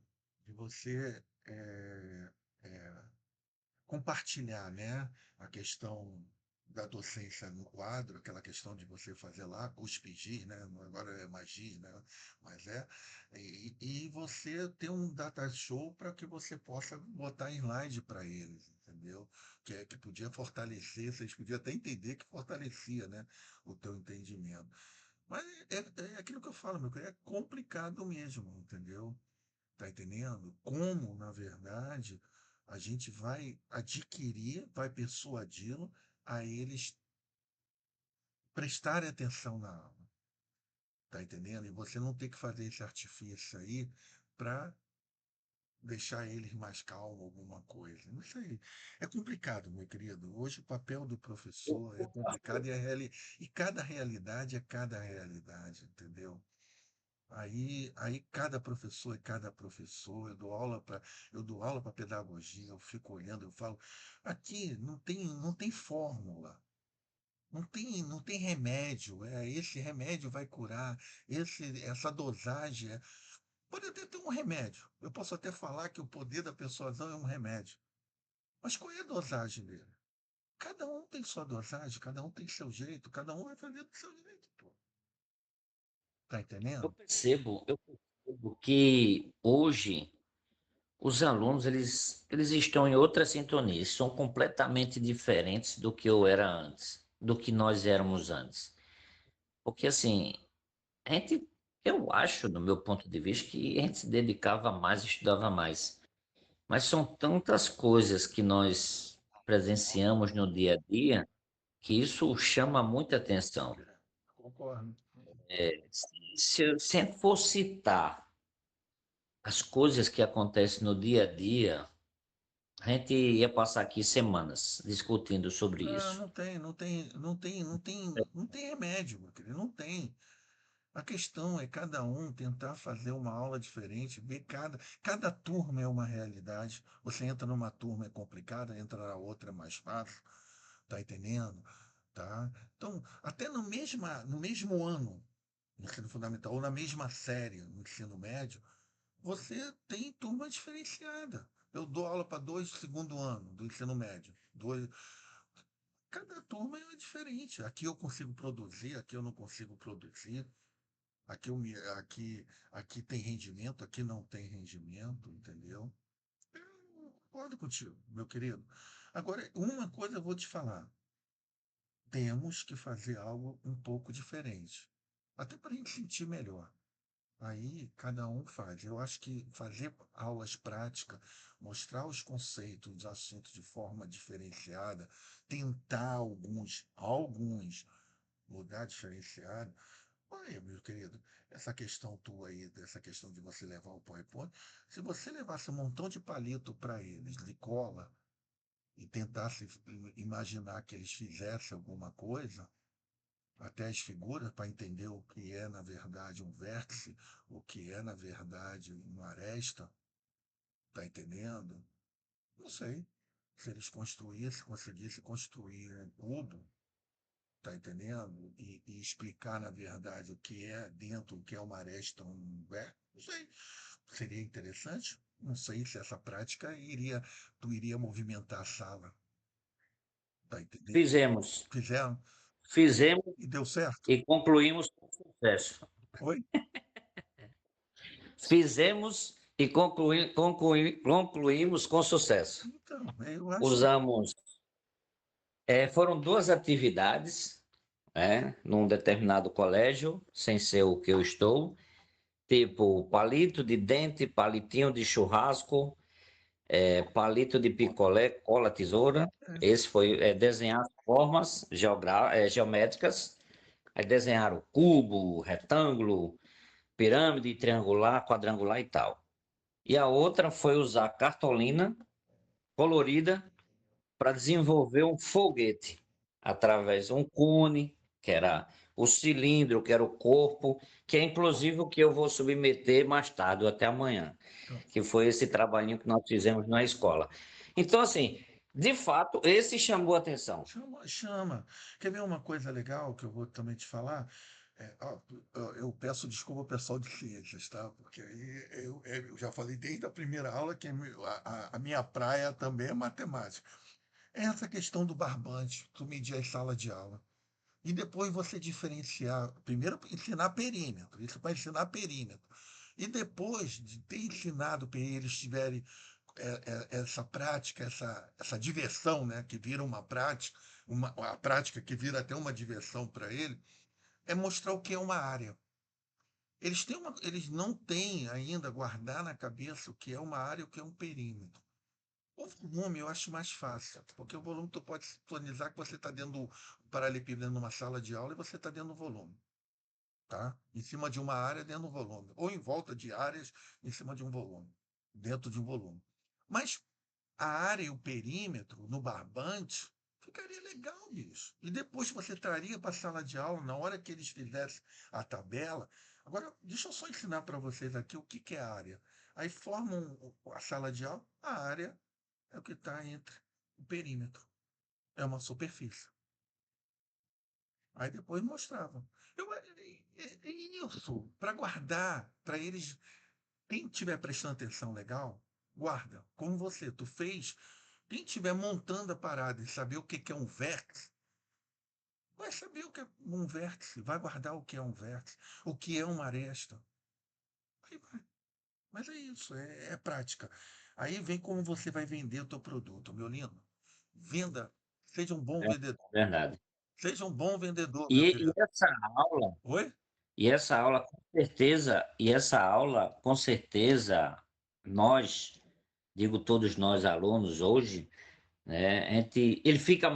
de você compartilhar, né, a questão da docência no quadro, aquela questão de você fazer lá, cuspigir, né, agora é mais giz, né, mas e você ter um data show para que você possa botar em slide para eles, entendeu? Que podia fortalecer, vocês podiam até entender que fortalecia, né, o teu entendimento. Mas é aquilo que eu falo, meu querido, é complicado mesmo, entendeu? Tá entendendo? Como, na verdade, a gente vai adquirir, vai persuadi-lo a eles prestarem atenção na aula. Tá entendendo? E você não tem que fazer esse artifício aí para deixar eles mais calmos, alguma coisa. Não sei. É complicado, meu querido. Hoje o papel do professor é complicado e cada realidade é cada realidade, entendeu? Aí cada professor é cada professor, eu dou aula para pedagogia, eu fico olhando, eu falo, aqui não tem fórmula, não tem remédio, esse remédio vai curar, essa dosagem pode até ter um remédio. Eu posso até falar que o poder da persuasão é um remédio, Mas qual é a dosagem dele? Cada um tem sua dosagem, cada um tem seu jeito, cada um vai fazer do seu jeito, pô. Tá entendendo? Eu percebo que hoje os alunos eles estão em outra sintonia, são completamente diferentes do que eu era antes, do que nós éramos antes. Porque assim, a gente, eu acho, do meu ponto de vista, que a gente se dedicava mais, estudava mais. Mas são tantas coisas que nós presenciamos no dia a dia que isso chama muita atenção. Concordo. Se a gente for citar as coisas que acontecem no dia a dia, a gente ia passar aqui semanas discutindo sobre Não, isso. não tem remédio, meu querido, não tem. A questão é cada um tentar fazer uma aula diferente, ver cada turma é uma realidade. Você entra numa turma é complicada, entra na outra é mais fácil, tá entendendo? Tá? Então, até no mesmo ano, no ensino fundamental, ou na mesma série, no ensino médio, você tem turma diferenciada. Eu dou aula para dois do segundo ano do ensino médio. Cada turma é diferente. Aqui eu consigo produzir, aqui eu não consigo produzir. Aqui tem rendimento, aqui não tem rendimento, entendeu? Eu concordo contigo, meu querido. Agora, uma coisa eu vou te falar. Temos que fazer algo um pouco diferente. Até para a gente sentir melhor. Aí cada um faz. Eu acho que fazer aulas práticas, mostrar os conceitos dos assuntos de forma diferenciada, tentar alguns lugar diferenciado. Olha, meu querido, essa questão tua aí, dessa questão de você levar o PowerPoint, se você levasse um montão de palito para eles, de cola, e tentasse imaginar que eles fizessem alguma coisa, até as figuras, para entender o que é, na verdade, um vértice, o que é, na verdade, uma aresta, tá entendendo? Não sei. Se eles conseguissem construir um cubo, tá entendendo? E explicar, na verdade, o que é dentro, o que é uma aresta, um vértice, não sei. Seria interessante. Não sei se essa prática tu iria movimentar a sala, tá entendendo? Fizemos, Fizeram fizemos e deu certo. e concluímos com sucesso. Oi? Fizemos e concluímos com sucesso. Então, eu acho. Usamos, foram duas atividades, né, num determinado colégio, sem ser o que eu estou, tipo palito de dente, palitinho de churrasco, palito de picolé, cola, tesoura. Esse foi desenhar formas geométricas, aí desenharam cubo, retângulo, pirâmide, triangular, quadrangular e tal. E a outra foi usar cartolina colorida para desenvolver um foguete através de um cone, que era o cilindro, que era o corpo, que é inclusive o que eu vou submeter mais tarde, ou até amanhã, Então, que foi esse trabalhinho que nós fizemos na escola. Então, assim, de fato, esse chamou a atenção. chama, chama. Quer ver uma coisa legal que eu vou também te falar? Eu peço desculpa ao pessoal de ciências, tá? Porque aí eu já falei desde a primeira aula que a minha praia também é matemática. É essa questão do barbante, tu medir as salas de aula. E depois você diferenciar, primeiro ensinar perímetro, isso para ensinar perímetro. E depois de ter ensinado para eles tiverem essa prática, essa diversão, né, que vira uma prática, a prática que vira até uma diversão para ele, é mostrar o que é uma área. Eles não têm ainda guardar na cabeça o que é uma área e o que é um perímetro. O volume eu acho mais fácil, porque o volume tu pode sintonizar que você está dentro do paralelepípedo numa sala de aula e você está dentro do volume, tá? Em cima de uma área dentro do volume, ou em volta de áreas em cima de um volume, dentro de um volume. Mas a área e o perímetro no barbante ficaria legal, bicho. E depois você traria para a sala de aula, na hora que eles fizessem a tabela. Agora, deixa eu só ensinar para vocês aqui o que é a área. Aí formam a sala de aula, a área é o que está entre o perímetro. É uma superfície. Aí depois mostrava. Isso, para guardar, para eles, quem estiver prestando atenção legal, guarda. Como você, tu fez, Quem estiver montando a parada e saber o que é um vértice, vai saber o que é um vértice, vai guardar o que é um vértice, o que é uma aresta. Aí vai. Mas é isso, é prática. Aí vem como você vai vender o teu produto, meu lindo. Venda, seja um bom É vendedor. verdade. Seja um bom vendedor, meu E querido. essa aula, Oi? essa aula, com certeza, nós, digo todos nós alunos hoje, né, Fica. ele fica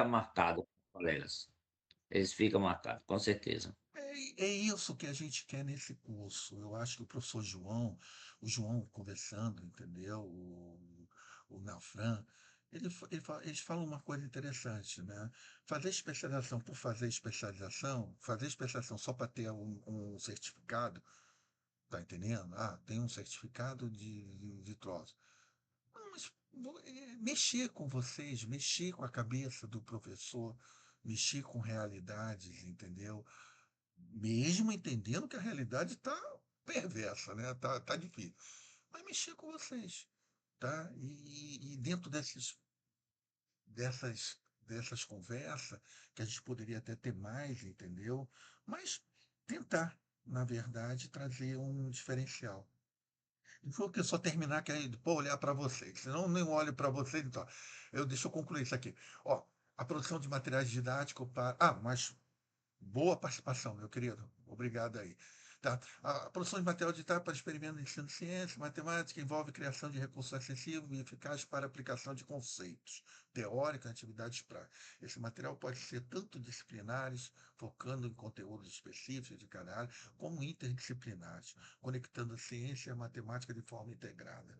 marcado, colegas, eles ficam marcados, com certeza. É isso que a gente quer nesse curso. Eu acho que o professor João, o João conversando, entendeu? O Nafran, eles falam uma coisa interessante, né? Fazer especialização por fazer especialização só para ter um certificado, tá entendendo? Ah, tem um certificado de troço. Não, mas mexer com vocês, mexer com a cabeça do professor, mexer com realidades, entendeu? Mesmo entendendo que a realidade está perversa, né? Tá difícil. Mas mexer com vocês, tá? E dentro dessas conversas, que a gente poderia até ter mais, entendeu? Mas tentar, na verdade, trazer um diferencial. Não foi que eu só terminar que aí, pô, olhar para vocês. Senão eu nem olho para vocês, então. Deixa eu concluir isso aqui. Ó, a produção de materiais didáticos para. Ah, mas boa participação, meu querido. Obrigado aí. Tá? A produção de material digital para experimento de ensino de ciência, matemática, envolve criação de recursos acessíveis e eficazes para aplicação de conceitos teóricos em atividades práticas. Esse material pode ser tanto disciplinares, focando em conteúdos específicos de cada área, como interdisciplinares, conectando a ciência e a matemática de forma integrada.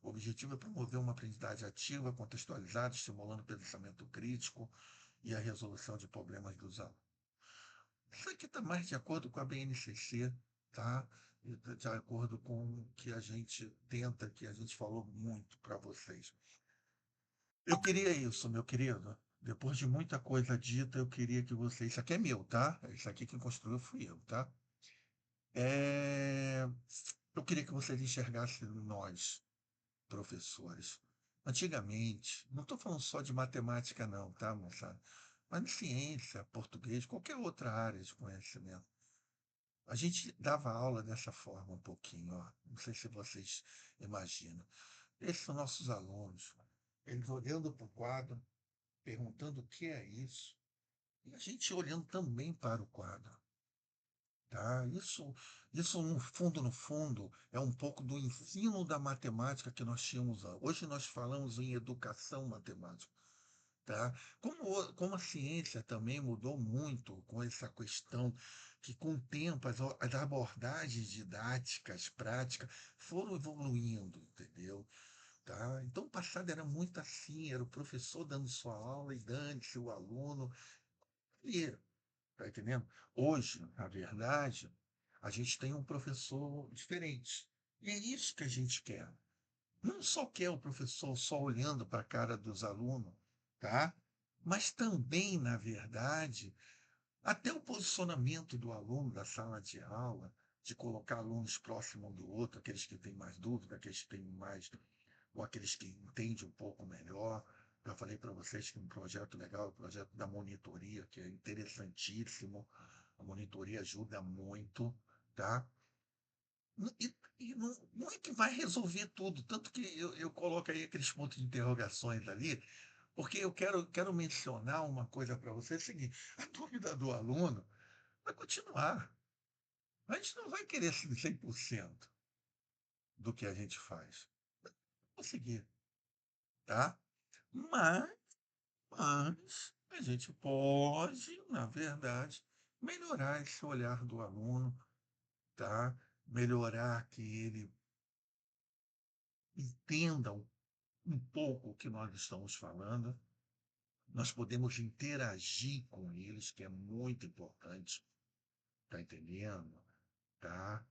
O objetivo é promover uma aprendizagem ativa, contextualizada, estimulando o pensamento crítico e a resolução de problemas dos alunos. Isso aqui está mais de acordo com a BNCC, tá? E de acordo com o que a gente tenta, que a gente falou muito para vocês. Eu queria isso, meu querido. Depois de muita coisa dita, eu queria que vocês. Isso aqui é meu, tá? Isso aqui quem construiu fui eu, tá? É, Eu queria que vocês enxergassem nós, professores. Antigamente, não estou falando só de matemática, não, tá, moçada? Mas de ciência, português, qualquer outra área de conhecimento. A gente dava aula dessa forma um pouquinho, ó. Não sei se vocês imaginam. Esses são nossos alunos. Eles olhando para o quadro, perguntando o que é isso, e a gente olhando também para o quadro. Tá? Isso no fundo, é um pouco do ensino da matemática que nós tínhamos. Hoje nós falamos em educação matemática. Tá? Como a ciência também mudou muito com essa questão que, com o tempo, as abordagens didáticas, práticas, foram evoluindo, entendeu? Tá? Então, o passado era muito assim, era o professor dando sua aula e dando-se o aluno. E, tá entendendo? Hoje, na verdade, a gente tem um professor diferente. E é isso que a gente quer. Não só quer o professor só olhando para a cara dos alunos, tá? Mas também, na verdade, até o posicionamento do aluno da sala de aula, de colocar alunos próximos um do outro, aqueles que têm mais dúvida, aqueles que têm mais, ou aqueles que entendem um pouco melhor. Já falei para vocês que um projeto legal é o projeto da monitoria, que é interessantíssimo. A monitoria ajuda muito, tá? E não é que vai resolver tudo, tanto que eu coloco aí aqueles pontos de interrogações ali, porque eu quero mencionar uma coisa para você, é o seguinte, a dúvida do aluno vai continuar. A gente não vai querer 100% do que a gente faz. Não conseguir, tá? Mas, mas a gente pode, na verdade, melhorar esse olhar do aluno, tá? Melhorar que ele entenda um pouco o que nós estamos falando, nós podemos interagir com eles, que é muito importante, tá entendendo? Tá?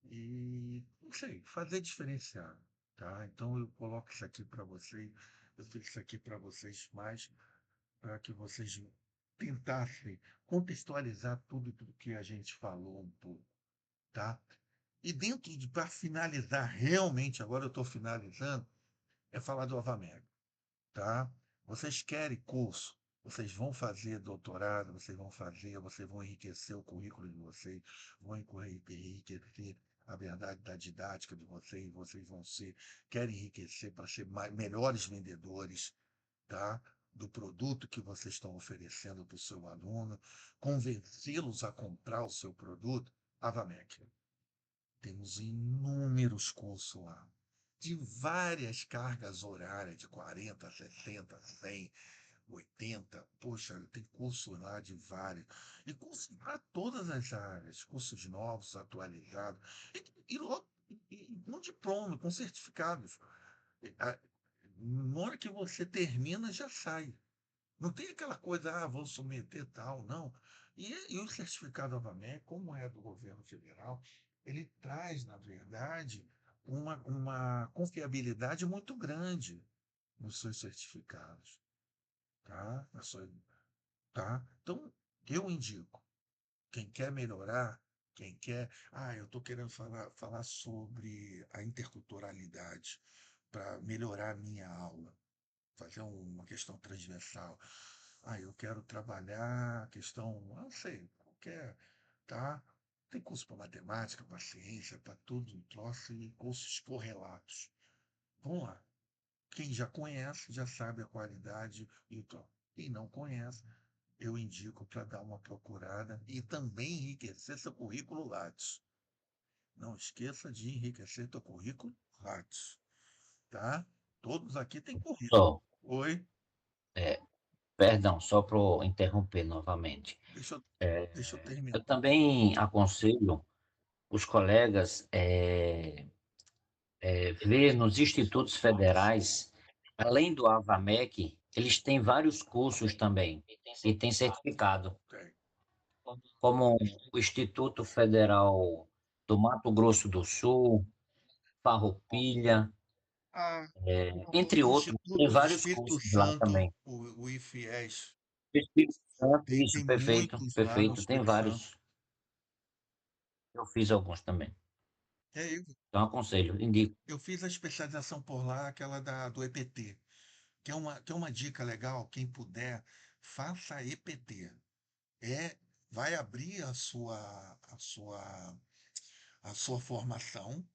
E, não sei, fazer diferenciado, tá? Então eu coloco isso aqui para vocês, eu fiz isso aqui para vocês mais, para que vocês tentassem contextualizar tudo que a gente falou um pouco, tá? E para finalizar, realmente, agora eu estou finalizando, é falar do Avameg, tá? Vocês querem curso, vocês vão fazer doutorado, vocês vão enriquecer o currículo de vocês, vão enriquecer a verdade da didática de vocês, vocês vão ser, querem enriquecer para ser melhores vendedores, tá? Do produto que vocês estão oferecendo para o seu aluno, convencê-los a comprar o seu produto, Avamec. Temos inúmeros cursos lá, de várias cargas horárias, de 40, 60, 100, 80. Poxa, tem curso lá de vários. E curso para todas as áreas, cursos novos, atualizados. E com diploma, com certificados. Na hora que você termina, já sai. Não tem aquela coisa, vou submeter tal, não. E o certificado Avamec, como é do governo federal, ele traz, na verdade, uma confiabilidade muito grande nos seus certificados, tá? Tá? Então, eu indico, quem quer melhorar, quem quer, eu estou querendo falar sobre a interculturalidade para melhorar a minha aula, fazer uma questão transversal. Eu quero trabalhar a questão, não sei, qualquer, tá? Tem curso para matemática, para ciência, para tudo, troço e cursos correlatos. Vamos lá. Quem já conhece, já sabe a qualidade e tal. Quem não conhece, eu indico para dar uma procurada e também enriquecer seu currículo Lattes. Não esqueça de enriquecer seu currículo Lattes, tá? Todos aqui têm currículo. Só, Oi? é, perdão, só para interromper novamente. Deixa eu, deixa eu Eu terminar. também aconselho os colegas ver nos institutos federais, além do AVAMEC, eles têm vários cursos também e têm certificado, Ok. como o Instituto Federal do Mato Grosso do Sul, Farroupilha, Ah, entre o outros, tem Instituto vários Espírito cursos lá Santo, também. o IFIES, Espírito Santo, tem isso, perfeito, muitos lá no perfeito, tem Espírito Santo. vários. Eu fiz alguns também. É, eu, Então, aconselho, indico. eu fiz a especialização por lá, aquela do EPT, que é uma dica legal, quem puder, faça EPT. É, vai abrir a sua formação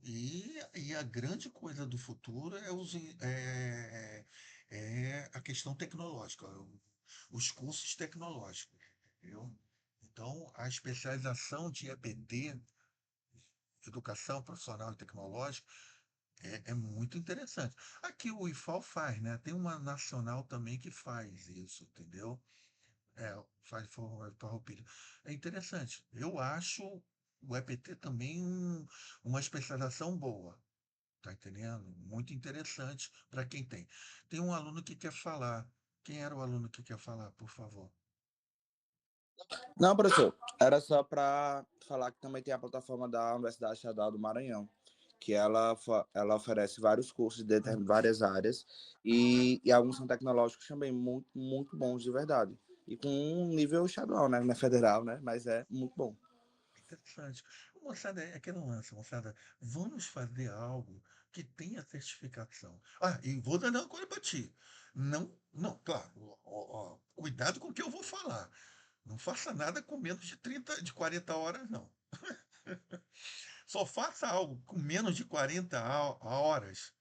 e a grande coisa do futuro é a questão tecnológica, os cursos tecnológicos, entendeu? Então, a especialização de EPT, Educação Profissional e Tecnológica, é muito interessante. Aqui o IFAL faz, né? Tem uma nacional também que faz isso, entendeu? Faz farroupilha. É interessante. Eu acho o EPT também uma especialização boa. Tá entendendo? Muito interessante para quem tem. Tem um aluno que quer falar. Quem era o aluno que quer falar, por favor? Não, professor, era só para falar que também tem a plataforma da Universidade Estadual do Maranhão, que ela oferece vários cursos de Ah, várias áreas e alguns são tecnológicos também muito, muito bons de verdade. E com um nível estadual, né? Não é federal, né? Mas é muito bom. interessante. Moçada, é aquele lance, moçada. Vamos fazer algo que tenha certificação. E vou dar uma coisa para ti. Não, não, claro, ó, cuidado com o que eu vou falar. Não faça nada com menos de 30, de 40 horas, não. Só faça algo com menos de 40 horas,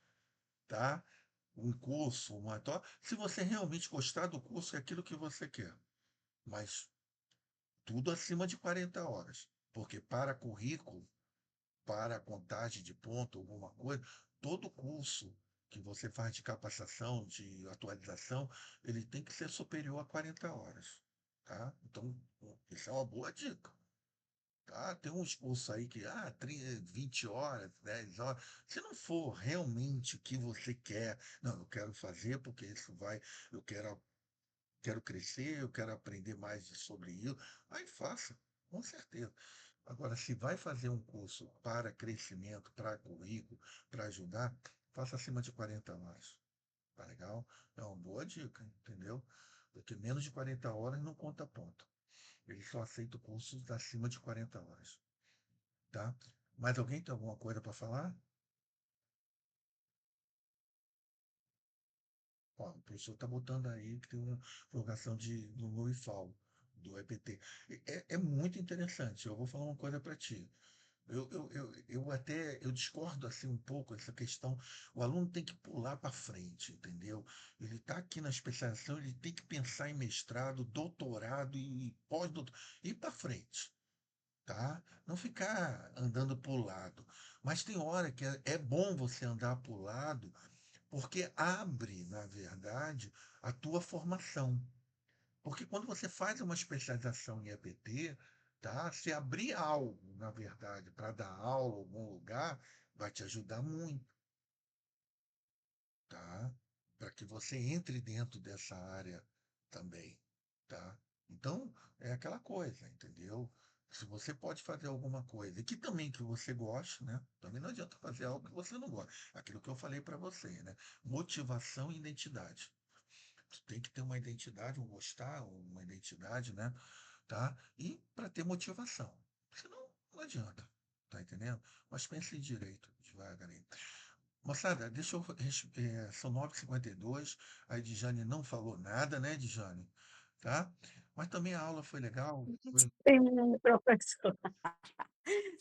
tá? Um curso, se você realmente gostar do curso, é aquilo que você quer. Mas tudo acima de 40 horas. Porque para currículo, para a contagem de ponto, alguma coisa, todo curso que você faz de capacitação, de atualização, ele tem que ser superior a 40 horas. Tá? Então, isso é uma boa dica. Tem uns cursos aí que 20 horas, 10 horas. Se não for realmente o que você quer, não, eu quero fazer porque isso vai, eu quero crescer, eu quero aprender mais sobre isso, aí faça, com certeza. Agora, se vai fazer um curso para crescimento, para currículo, para ajudar, faça acima de 40 horas. Tá legal? É uma boa dica, entendeu? Porque menos de 40 horas não conta ponto. Ele só aceita cursos acima de 40 horas. Tá? Mais alguém tem alguma coisa para falar? Ó, o professor está botando aí que tem uma prorrogação do NoIFAL, do EPT. É muito interessante. Eu vou falar uma coisa para ti. Eu discordo assim um pouco essa questão. O aluno tem que pular para frente, entendeu? Ele está aqui na especialização, ele tem que pensar em mestrado, doutorado e pós-doutorado, ir para frente, tá? Não ficar andando para o lado. Mas tem hora que é bom você andar para o lado, porque abre, na verdade, a tua formação. Porque quando você faz uma especialização em EPT, tá? Se abrir algo, na verdade, para dar aula em algum lugar, vai te ajudar muito, tá? Para que você entre dentro dessa área também, tá? Então, é aquela coisa, entendeu? Se você pode fazer alguma coisa, e que também que você goste, né? Também não adianta fazer algo que você não gosta. Aquilo que eu falei para você, né? Motivação e identidade. Tu tem que ter uma identidade, um gostar, uma identidade, né? Tá? E para ter motivação. Senão, não adianta. Tá entendendo? Mas pense direito, devagarinho. Moçada, deixa eu. São 9h52. A Edjane não falou nada, né, Edjane? Tá? Mas também a aula foi legal. Foi... Sim, professor.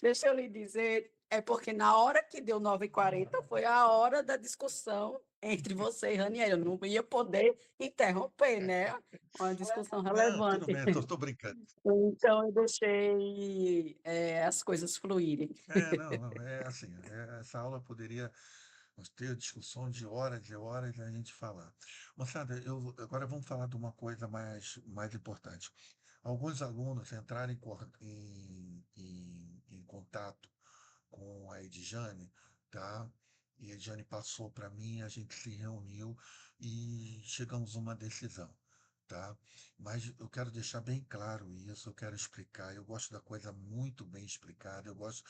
Deixa eu lhe dizer, é porque na hora que deu 9h40 foi a hora da discussão entre você e Raniel. Eu não ia poder interromper, né? Uma discussão Não, tudo relevante. bem, tô brincando. Então, eu deixei as coisas fluírem. Não, é assim, essa aula poderia nós ter discussão de horas e horas e a gente falar. Moçada, agora vamos falar de uma coisa mais importante. Alguns alunos entraram em contato com a Edjane, tá? E a Edjane passou para mim, a gente se reuniu e chegamos a uma decisão, tá? Mas eu quero deixar bem claro isso, eu quero explicar. Eu gosto da coisa muito bem explicada, eu gosto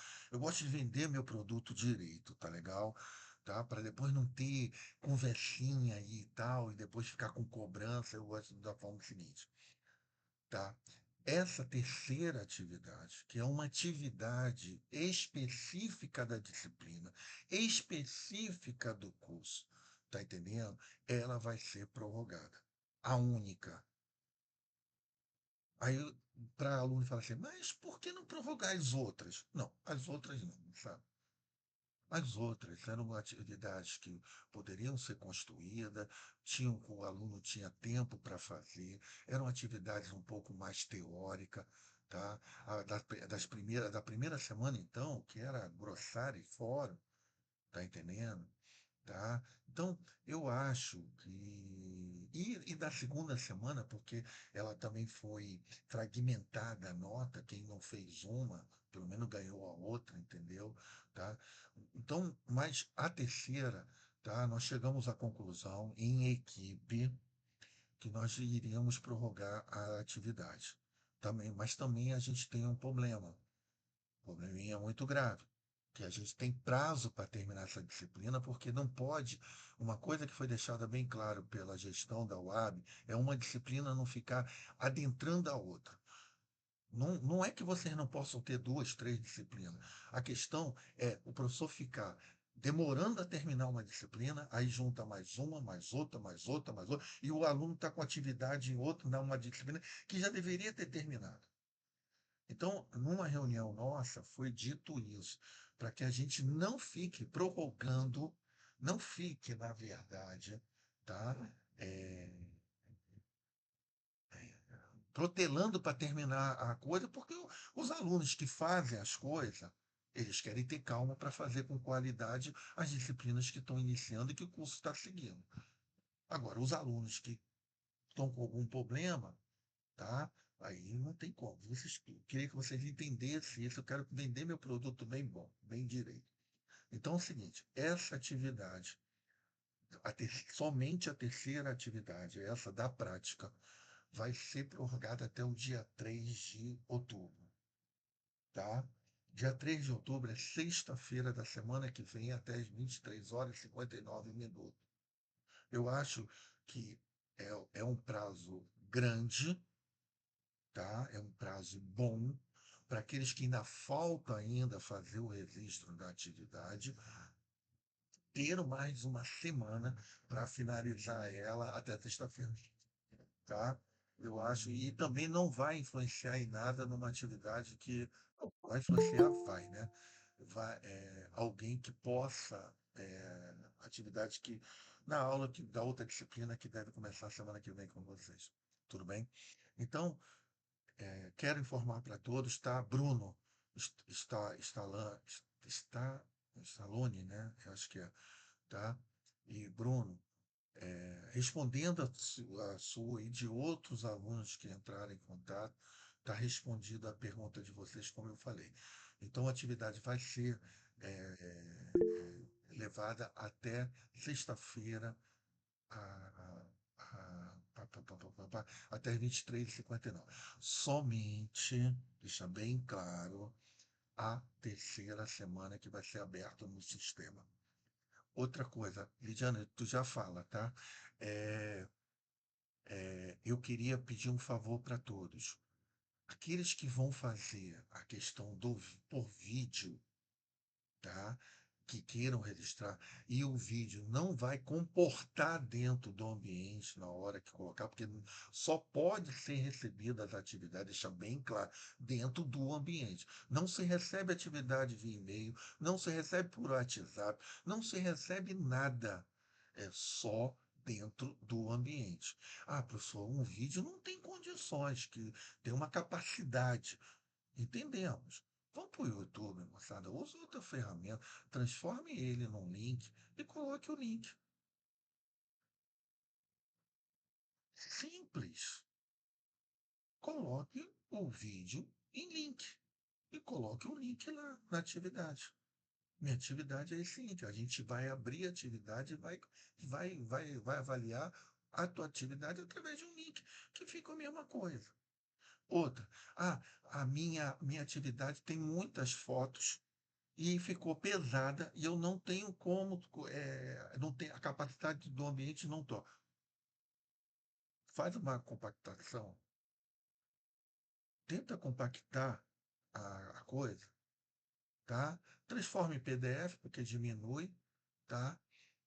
de vender meu produto direito, tá legal? Tá? Para depois não ter conversinha aí e tal, e depois ficar com cobrança, eu gosto da forma seguinte, tá? Essa terceira atividade, que é uma atividade específica da disciplina, específica do curso, tá entendendo? Ela vai ser prorrogada. A única. Aí, para aluno falar assim, mas por que não prorrogar as outras? Não, as outras não, sabe? As outras eram atividades que poderiam ser construídas, o aluno tinha tempo para fazer, eram atividades um pouco mais teóricas, tá? Da primeira semana, então, que era glossário e fórum, tá entendendo? Tá? Então, eu acho que. E da segunda semana, porque ela também foi fragmentada a nota, quem não fez uma, pelo menos ganhou a outra, entendeu? Tá? Então, mas a terceira, tá? Nós chegamos à conclusão, em equipe, que nós iríamos prorrogar a atividade. Também, mas também a gente tem um problema, probleminha muito grave, que a gente tem prazo para terminar essa disciplina, porque não pode. Uma coisa que foi deixada bem claro pela gestão da UAB é uma disciplina não ficar adentrando a outra. Não, não é que vocês não possam ter duas, três disciplinas. A questão é o professor ficar demorando a terminar uma disciplina, aí junta mais uma, mais outra, mais outra, mais outra, e o aluno está com atividade em outra, numa disciplina que já deveria ter terminado. Então, numa reunião nossa, foi dito isso, para que a gente não fique prorrogando, não fique, na verdade, tá? É, protelando para terminar a coisa, porque os alunos que fazem as coisas, eles querem ter calma para fazer com qualidade as disciplinas que estão iniciando e que o curso está seguindo. Agora, os alunos que estão com algum problema, tá? Aí não tem como. Eu queria que vocês entendessem isso. Eu quero vender meu produto bem bom, bem direito. Então é o seguinte: essa atividade, somente a terceira atividade, essa da prática, vai ser prorrogada até o dia 3 de outubro, tá? Dia 3 de outubro é sexta-feira da semana que vem, até as 23h59. Eu acho que é um prazo grande, tá? É um prazo bom para aqueles que ainda falta ainda fazer o registro da atividade, ter mais uma semana para finalizar ela até sexta-feira, tá? Eu acho, e também não vai influenciar em nada numa atividade que não, vai influenciar, vai, né? Vai, alguém que possa, atividade que, na aula da outra disciplina que deve começar semana que vem com vocês, tudo bem? Então, quero informar para todos, tá? Bruno está, Stallone, né? Eu acho que é, tá? E Bruno, respondendo a sua e de outros alunos que entraram em contato, está respondida a pergunta de vocês, como eu falei. Então, a atividade vai ser levada até sexta-feira, até 23h59. Somente, deixa bem claro, a terceira semana que vai ser aberta no sistema. Outra coisa, Lidiana, tu já fala, tá? É, eu queria pedir um favor para todos. Aqueles que vão fazer a questão por vídeo, tá? Que queiram registrar, e o vídeo não vai comportar dentro do ambiente na hora que colocar, porque só pode ser recebida as atividades, deixa bem claro, dentro do ambiente. Não se recebe atividade via e-mail, não se recebe por WhatsApp, não se recebe nada. É só dentro do ambiente. Ah, professor, um vídeo não tem condições, que tem uma capacidade. Entendemos. Vamos para o YouTube, moçada. Use outra ferramenta, transforme ele num link e coloque o link. Simples. Coloque o vídeo em link e coloque o link lá na atividade. Minha atividade é o seguinte: a gente vai abrir a atividade e vai avaliar a tua atividade através de um link, que fica a mesma coisa. Outra, a minha atividade tem muitas fotos e ficou pesada e eu não tenho como, não tenho a capacidade do ambiente, não tô. Faz uma compactação, tenta compactar a coisa, tá? Transforma em PDF, porque diminui, tá?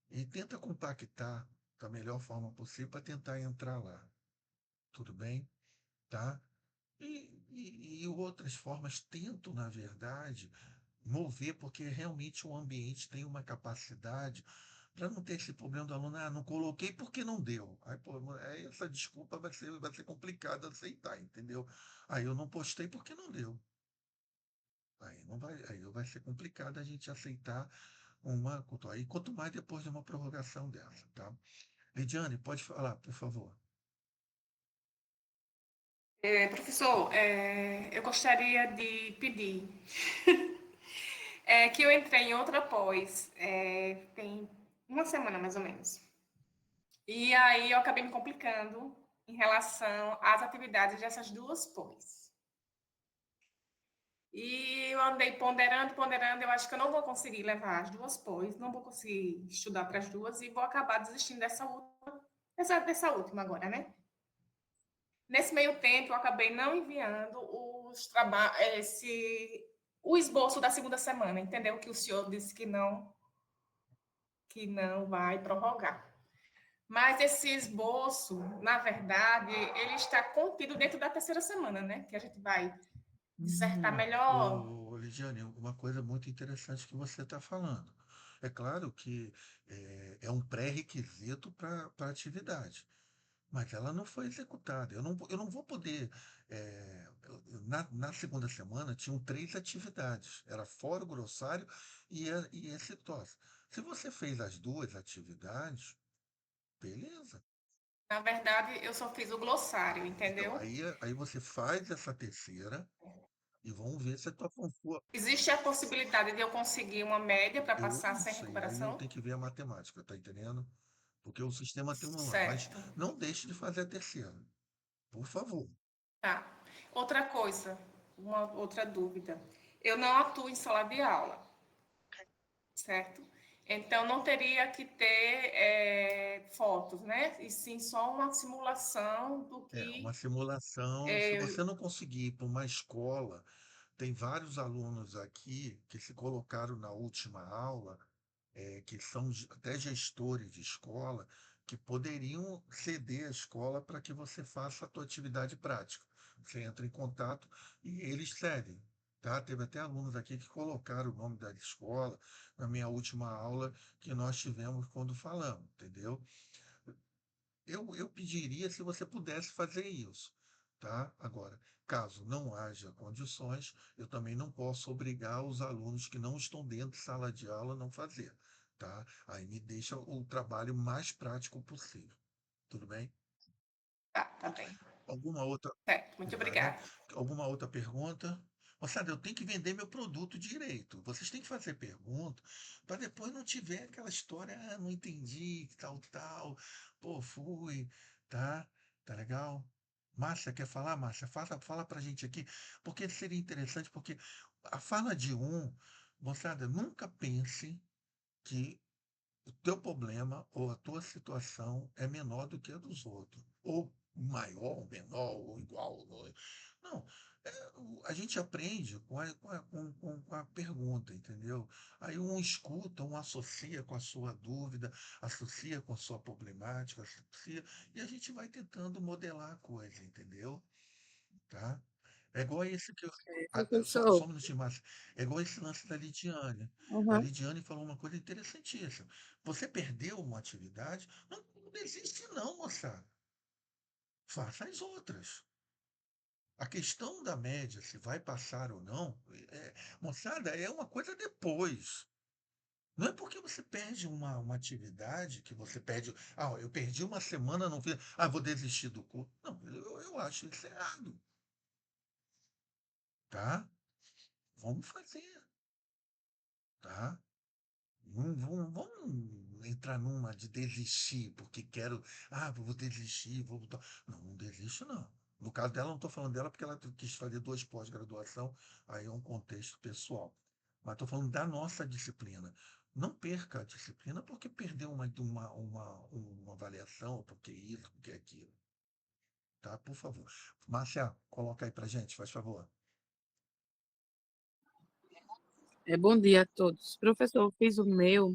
E tenta compactar da melhor forma possível para tentar entrar lá. Tudo bem? Tá? E outras formas tentam, na verdade, mover, porque realmente o ambiente tem uma capacidade para não ter esse problema do aluno, não coloquei porque não deu. Aí, pô, essa desculpa vai ser complicada aceitar, entendeu? Aí eu não postei porque não deu. Aí vai ser complicado a gente aceitar uma. Aí, quanto mais depois de uma prorrogação dessa, tá? Lidiane, pode falar, por favor. Professor, eu gostaria de pedir que eu entrei em outra pós, tem uma semana mais ou menos. E aí eu acabei me complicando em relação às atividades dessas duas pós. E eu andei ponderando, eu acho que eu não vou conseguir levar as duas pós, não vou conseguir estudar para as duas e vou acabar desistindo dessa última agora, né? Nesse meio tempo, eu acabei não enviando o esboço da segunda semana, entendeu? Que o senhor disse que não vai prorrogar. Mas esse esboço, na verdade, ele está contido dentro da terceira semana, né? Que a gente vai dissertar melhor. Lidiane, uma coisa muito interessante que você está falando. É claro que é um pré-requisito para a atividade, mas ela não foi executada. Eu não vou poder. Na segunda semana tinham 3 atividades. Era fora o grossário e esse TOS. Se você fez as 2 atividades, beleza. Na verdade, eu só fiz o glossário, Então, entendeu? aí você faz essa terceira e vamos ver se a tua pontua. Existe a possibilidade de eu conseguir uma média para Eu passar não sem sei, aí eu recuperação? tenho que ver a matemática, tá entendendo? Porque o sistema tem um lá. Mas Certo. não deixe de fazer a terceira, por favor. Tá. Outra coisa, uma outra dúvida. Eu não atuo em sala de aula, certo? Então não teria que ter fotos, né? E sim só uma simulação do Uma que. simulação, se você não conseguir ir para uma escola, tem vários alunos aqui que se colocaram na última aula que são até gestores de escola, que poderiam ceder a escola para que você faça a tua atividade prática. Você entra em contato e eles cedem. Tá? Teve até alunos aqui que colocaram o nome da escola na minha última aula que nós tivemos quando falamos, entendeu? Eu pediria se você pudesse fazer isso, tá? Agora, caso não haja condições, eu também não posso obrigar os alunos que não estão dentro de sala de aula a não fazer, tá? Aí me deixa o trabalho mais prático possível. Tudo bem? Tá bem. Alguma outra, Certo, muito obrigado. obrigada. Alguma outra pergunta? Moçada, eu tenho que vender meu produto direito. Vocês têm que fazer pergunta para depois não tiver aquela história, ah, não entendi, tal, tal. Pô, fui, tá? Tá legal? Márcia, quer falar, Márcia? Fala pra gente aqui, porque seria interessante, porque a fala de um, moçada, nunca pense que o teu problema ou a tua situação é menor do que a dos outros, ou maior, ou menor, ou igual. Não, a gente aprende com a pergunta, entendeu? Aí um escuta, um associa com a sua dúvida, associa com a sua problemática, associa, e a gente vai tentando modelar a coisa, entendeu? Tá? É igual esse que eu. Só Professor. um minutinho, Márcia. É igual esse lance da Lidiane. A Uhum. Lidiane falou uma coisa interessantíssima. Você perdeu uma atividade, não desiste, não, moçada. Faça as outras. A questão da média, se vai passar ou não, moçada, é uma coisa depois. Não é porque você perde uma atividade que você perde. Ah, eu perdi uma semana, não fiz. Ah, vou desistir do curso. Não, eu acho isso errado. Tá? Vamos fazer. Tá? Vamos entrar numa de desistir, porque quero. Ah, vou desistir, vou botar. Não, não desisto, não. No caso dela, não estou falando dela porque ela quis fazer 2 pós-graduação, aí é um contexto pessoal. Mas estou falando da nossa disciplina. Não perca a disciplina porque perdeu uma avaliação, porque isso, porque aquilo. Tá? Por favor. Márcia, coloca aí pra gente, faz favor. Bom dia a todos. Professor, eu fiz o meu.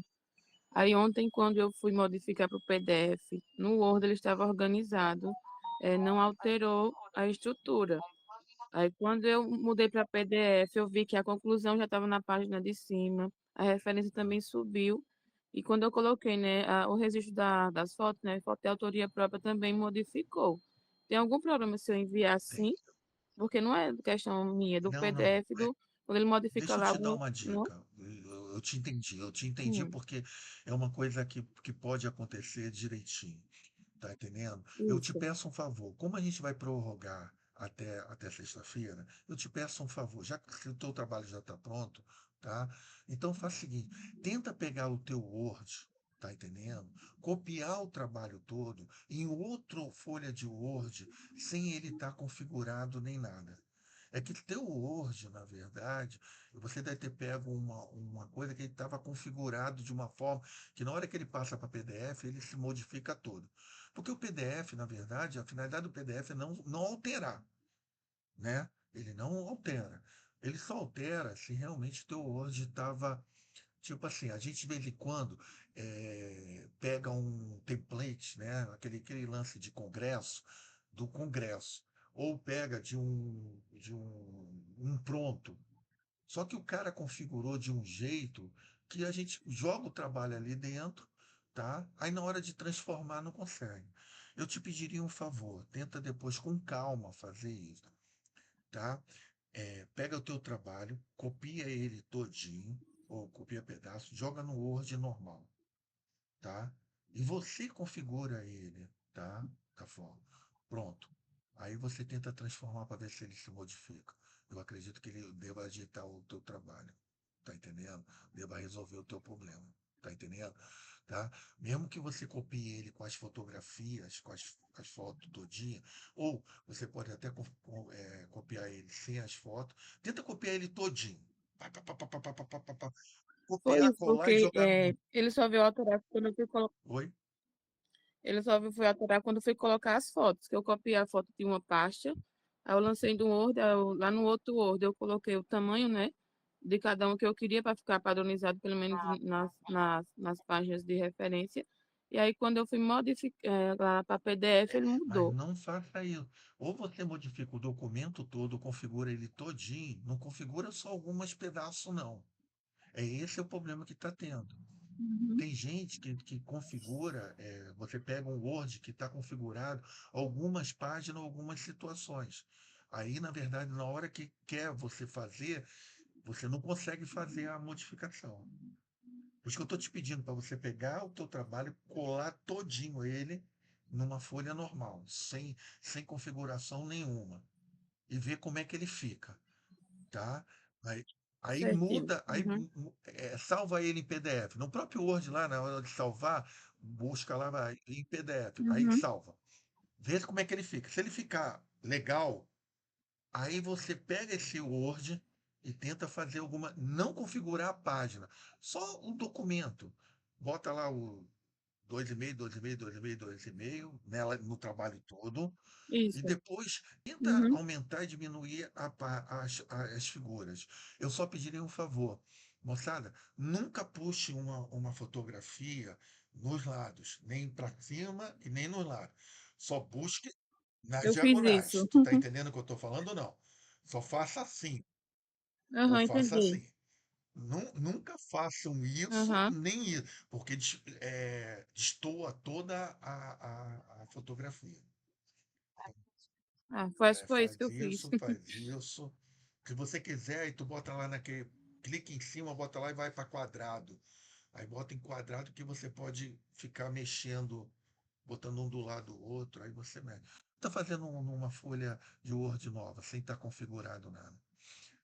Aí ontem, quando eu fui modificar para o PDF, no Word ele estava organizado, não alterou a estrutura. Aí quando eu mudei para PDF, eu vi que a conclusão já estava na página de cima, a referência também subiu. E quando eu coloquei, né, o registro das fotos, né, foto de autoria própria também modificou. Tem algum problema se eu enviar Tem. assim? Porque não é questão minha, é do Não, não. PDF, quando ele modifica Deixa eu lá te dar o. uma Não? dica. Eu te entendi Hum, porque é uma coisa que pode acontecer direitinho, tá entendendo? Eu te isso. peço um favor, como a gente vai prorrogar até sexta-feira, eu te peço um favor, já que o teu trabalho já está pronto, tá? Então faz o seguinte, tenta pegar o teu Word, tá entendendo? Copiar o trabalho todo em outra folha de Word, sem ele estar configurado nem nada. É que teu Word, na verdade, você deve ter pego uma coisa que ele estava configurado de uma forma que na hora que ele passa para PDF, ele se modifica todo. Porque o PDF, na verdade, a finalidade do PDF é não alterar, né? Ele não altera. Ele só altera se realmente teu Word estava. Tipo assim, a gente de vez em quando pega um template, né? Aquele lance de congresso, do congresso, ou pega de um pronto. Só que o cara configurou de um jeito que a gente joga o trabalho ali dentro, tá? Aí na hora de transformar não consegue. Eu te pediria um favor, tenta depois com calma fazer isso, tá? Pega o teu trabalho, copia ele todinho, ou copia pedaço, joga no Word normal, tá? E você configura ele, tá? Da forma. Pronto. Aí você tenta transformar para ver se ele se modifica. Eu acredito que ele deva ajeitar o teu trabalho, tá entendendo? Deva resolver o teu problema, tá entendendo? Tá? Mesmo que você copie ele com as fotografias, com as fotos todinha, ou você pode até copiar ele sem as fotos, tenta copiar ele todinho. Pá, pá, pá, pá, pá, pá, pá, pá, pá. Foi Copiar, isso, colar e porque jogar no. ele só veio alterar quando eu fui Oi? ele só foi alterar quando eu fui colocar as fotos, que eu copiei a foto de uma pasta, aí eu lancei do Word, lá no outro Word eu coloquei o tamanho, né? de cada um que eu queria para ficar padronizado, pelo menos nas páginas de referência. E aí, quando eu fui modificar lá para PDF, ele Mas mudou. não faça isso. Ou você modifica o documento todo, configura ele todinho, não configura só alguns pedaços, não. É esse o problema que está tendo. Uhum. Tem gente que configura, você pega um Word que está configurado algumas páginas, algumas situações. Aí, na verdade, na hora que quer você fazer, você não consegue fazer a modificação. Por isso que eu estou te pedindo para você pegar o teu trabalho, colar todinho ele numa folha normal, sem configuração nenhuma, e ver como é que ele fica, tá? Aí, aí Certinho. muda, aí Uhum. salva ele em PDF. No próprio Word lá, na hora de salvar, busca lá em PDF, aí Uhum. salva. Vê como é que ele fica. Se ele ficar legal, aí você pega esse Word e tenta fazer alguma. Não configurar a página, só o documento. Bota lá o 2,5, 2,5, 2,5, 2,5, nela no trabalho todo, e Isso. depois tenta Uhum. aumentar e diminuir as figuras. Eu só pediria um favor, moçada, nunca puxe uma fotografia nos lados, nem para cima e nem nos lados. Só busque nas Eu fiz diagonais. isso. Tu tá entendendo o que eu estou falando ou não? Só faça assim, ou Aham, faça entendi. assim. Nunca façam isso, Aham. nem isso, porque destoa toda a fotografia. Acho que foi isso que eu fiz. Faz isso. Se você quiser, aí tu bota lá naquele. Clica em cima, bota lá e vai para quadrado. Aí bota em quadrado que você pode ficar mexendo, botando um do lado do outro, aí você mexe. Está fazendo numa folha de Word nova, sem estar configurado nada.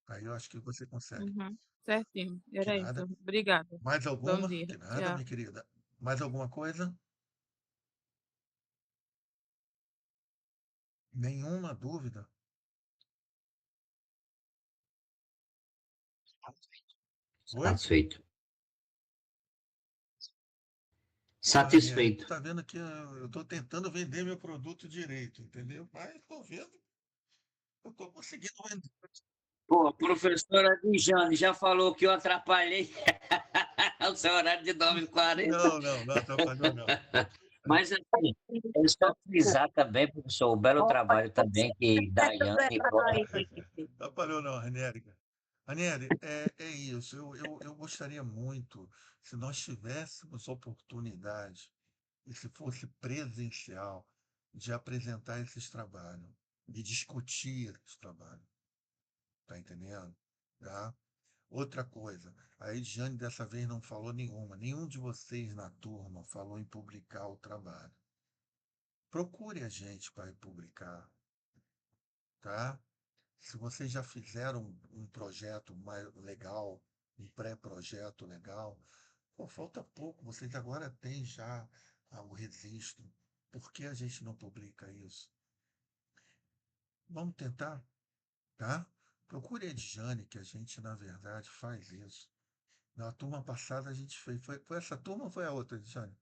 Aí eu acho que você consegue. Uhum. Certinho. Que Era isso. nada. Obrigada. Mais Bom alguma? dia. Que nada, Tchau. minha querida. Mais alguma coisa? Nenhuma dúvida? Oi? Satisfeito. Pô, Ranieri, tu Satisfeito. tá vendo que eu tô tentando vender meu produto direito, entendeu? Mas tô vendo, eu tô conseguindo vender. Pô, a professora Dijane já falou que eu atrapalhei o seu horário de 9h40. Não, não, não atrapalhou, não. Mas, assim, é só frisar também, professor, o belo trabalho também que Daiane. Não atrapalhou, não, Ranieri. Ranieri, é isso. Eu gostaria muito, se nós tivéssemos oportunidade, e se fosse presencial, de apresentar esses trabalhos e discutir esse trabalho. Tá entendendo? Tá? Outra coisa, a Ediane dessa vez não falou nenhuma. Nenhum de vocês na turma falou em publicar o trabalho. Procure a gente para publicar, tá? Se vocês já fizeram um projeto mais legal, um pré-projeto legal, pô, falta pouco, vocês agora têm já o registro. Por que a gente não publica isso? Vamos tentar, tá? Procure a Edjane, que a gente, na verdade, faz isso. Na turma passada a gente fez. Foi essa turma ou foi a outra, Edjane?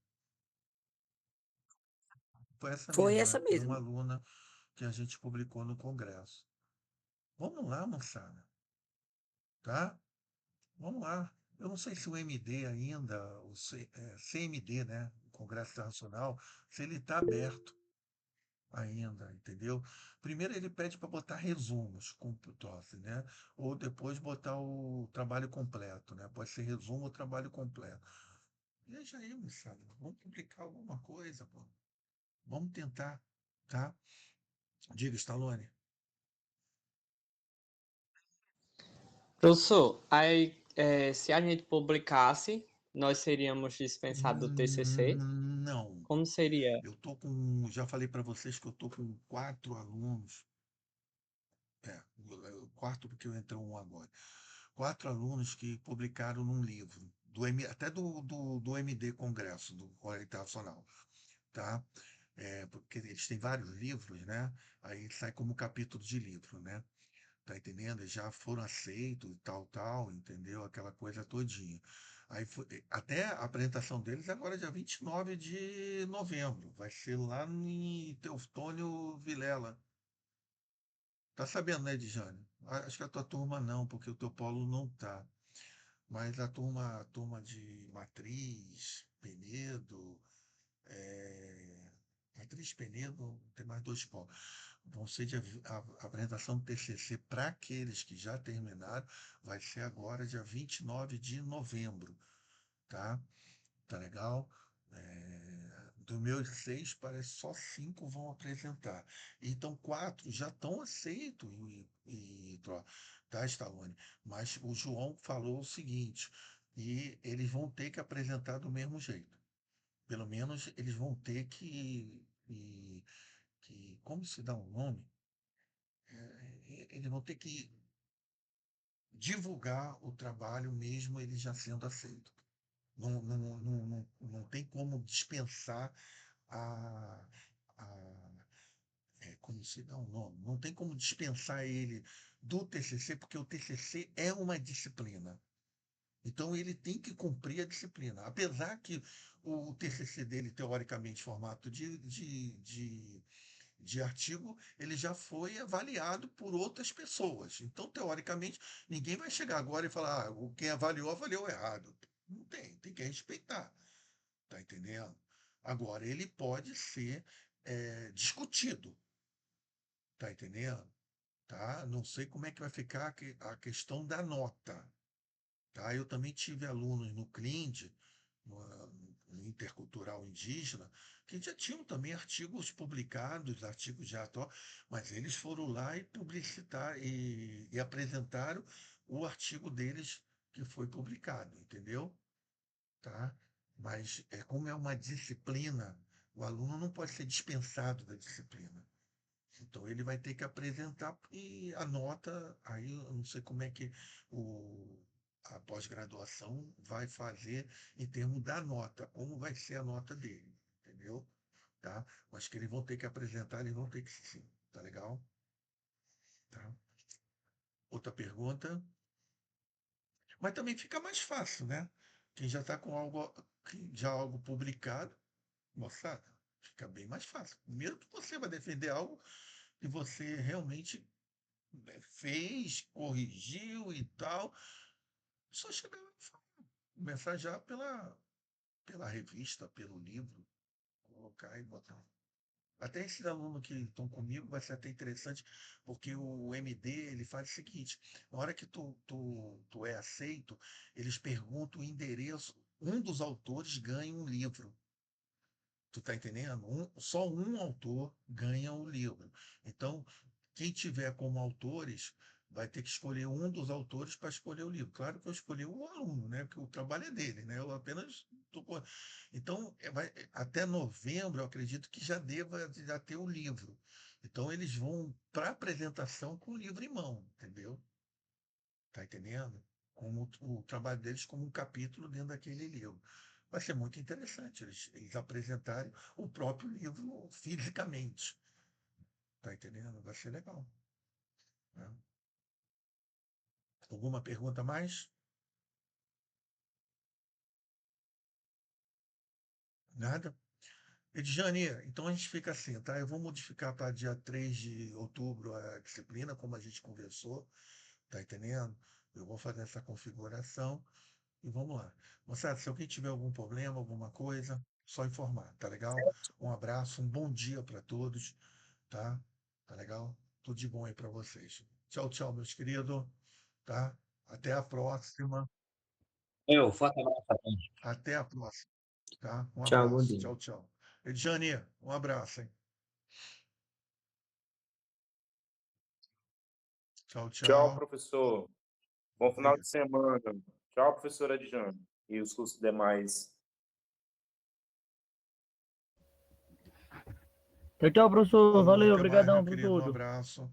Foi essa Foi mesmo, essa né? Foi uma mesmo. aluna que a gente publicou no congresso. Vamos lá, moçada, tá? Vamos lá. Eu não sei se o MD ainda, CMD, né? O Congresso Internacional, se ele está aberto ainda, entendeu? Primeiro ele pede para botar resumos com o TOEFL, né? Ou depois botar o trabalho completo, né? Pode ser resumo ou trabalho completo. Veja aí, moçada, vamos publicar alguma coisa, pô. Vamos tentar, tá? Diga, Stallone. Professor, aí se a gente publicasse, nós seríamos dispensados do TCC? Não. Como seria? Eu tô com, já falei para vocês que eu tô com 4 alunos. O quarto porque eu entrei um agora. 4 alunos que publicaram num livro, até do MD Congresso, do Colégio Internacional, tá? Porque eles têm vários livros, né? Aí sai como capítulo de livro, né? Tá entendendo? Eles já foram aceitos e tal, tal, entendeu? Aquela coisa todinha. Aí até a apresentação deles agora é dia 29 de novembro. Vai ser lá em Teofônio Vilela. Tá sabendo, né, Edjane? Acho que a tua turma não, porque o teu polo não tá. Mas a turma de Matriz, Penedo, Matriz Penedo, tem mais dois polos. Vão ser a apresentação do TCC para aqueles que já terminaram, vai ser agora, dia 29 de novembro, tá? Tá legal? Do meus 6, parece só 5 vão apresentar. Então, 4 já estão aceitos tá, Stallone? Mas o João falou o seguinte, e eles vão ter que apresentar do mesmo jeito. Pelo menos eles vão ter como se dá um nome? Eles vão ter que divulgar o trabalho mesmo ele já sendo aceito. Não tem como dispensar a, como se dá um nome? Não tem como dispensar ele do TCC, porque o TCC é uma disciplina. Então ele tem que cumprir a disciplina. Apesar que o TCC dele, teoricamente, formato de artigo, ele já foi avaliado por outras pessoas. Então, teoricamente, ninguém vai chegar agora e falar, quem avaliou errado. Não tem que respeitar. Tá entendendo? Agora, ele pode ser discutido. Tá entendendo? Tá? Não sei como é que vai ficar a questão da nota. Tá? Eu também tive alunos no CLIND, no Intercultural Indígena, que já tinham também artigos publicados, artigos já atual, mas eles foram lá e publicitaram e apresentaram o artigo deles que foi publicado, entendeu? Tá? Mas como é uma disciplina, o aluno não pode ser dispensado da disciplina. Então ele vai ter que apresentar e a nota, aí eu não sei como é que a pós-graduação vai fazer em termos da nota, como vai ser a nota dele, entendeu? Tá? Mas que eles vão ter que apresentar, eles vão ter que sim, tá legal? Tá? Outra pergunta, mas também fica mais fácil, né? Quem já está com algo publicado, moçada, fica bem mais fácil. Primeiro que você vai defender algo que você realmente fez, corrigiu e tal. Só chegar lá e falar, começar já pela revista, pelo livro, colocar e botar. Até esses alunos que estão comigo vai ser até interessante, porque o MD ele faz o seguinte: na hora que tu é aceito, eles perguntam o endereço, um dos autores ganha um livro. Tu tá entendendo? Só um autor ganha o livro. Então, quem tiver como autores vai ter que escolher um dos autores para escolher o livro. Claro que eu escolhi o aluno, né? Porque o trabalho é dele, né? Eu apenas Então, até novembro, eu acredito que já deva já ter o livro. Então, eles vão para a apresentação com o livro em mão, entendeu? Tá entendendo? Como o trabalho deles como um capítulo dentro daquele livro. Vai ser muito interessante eles apresentarem o próprio livro fisicamente. Tá entendendo? Vai ser legal. Né? Alguma pergunta a mais? Nada? Edjane, então a gente fica assim, tá? Eu vou modificar para dia 3 de outubro a disciplina, como a gente conversou, tá entendendo? Eu vou fazer essa configuração e vamos lá. Moçada, se alguém tiver algum problema, alguma coisa, só informar, tá legal? Um abraço, um bom dia para todos, tá? Tá legal? Tudo de bom aí para vocês. Tchau, tchau, meus queridos, tá? Até a próxima. Forte abraço a todos. Até a próxima, tá? Um Tchau, bom abraço. dia. Tchau, tchau. Edjane, um abraço, hein? Tchau, Tchau, tchau. professor. Bom final de semana. Tchau, professora Adjane. E os demais. Tchau, tchau, professor. Falou, Valeu, até mais, obrigadão meu por querido. Um tudo. abraço.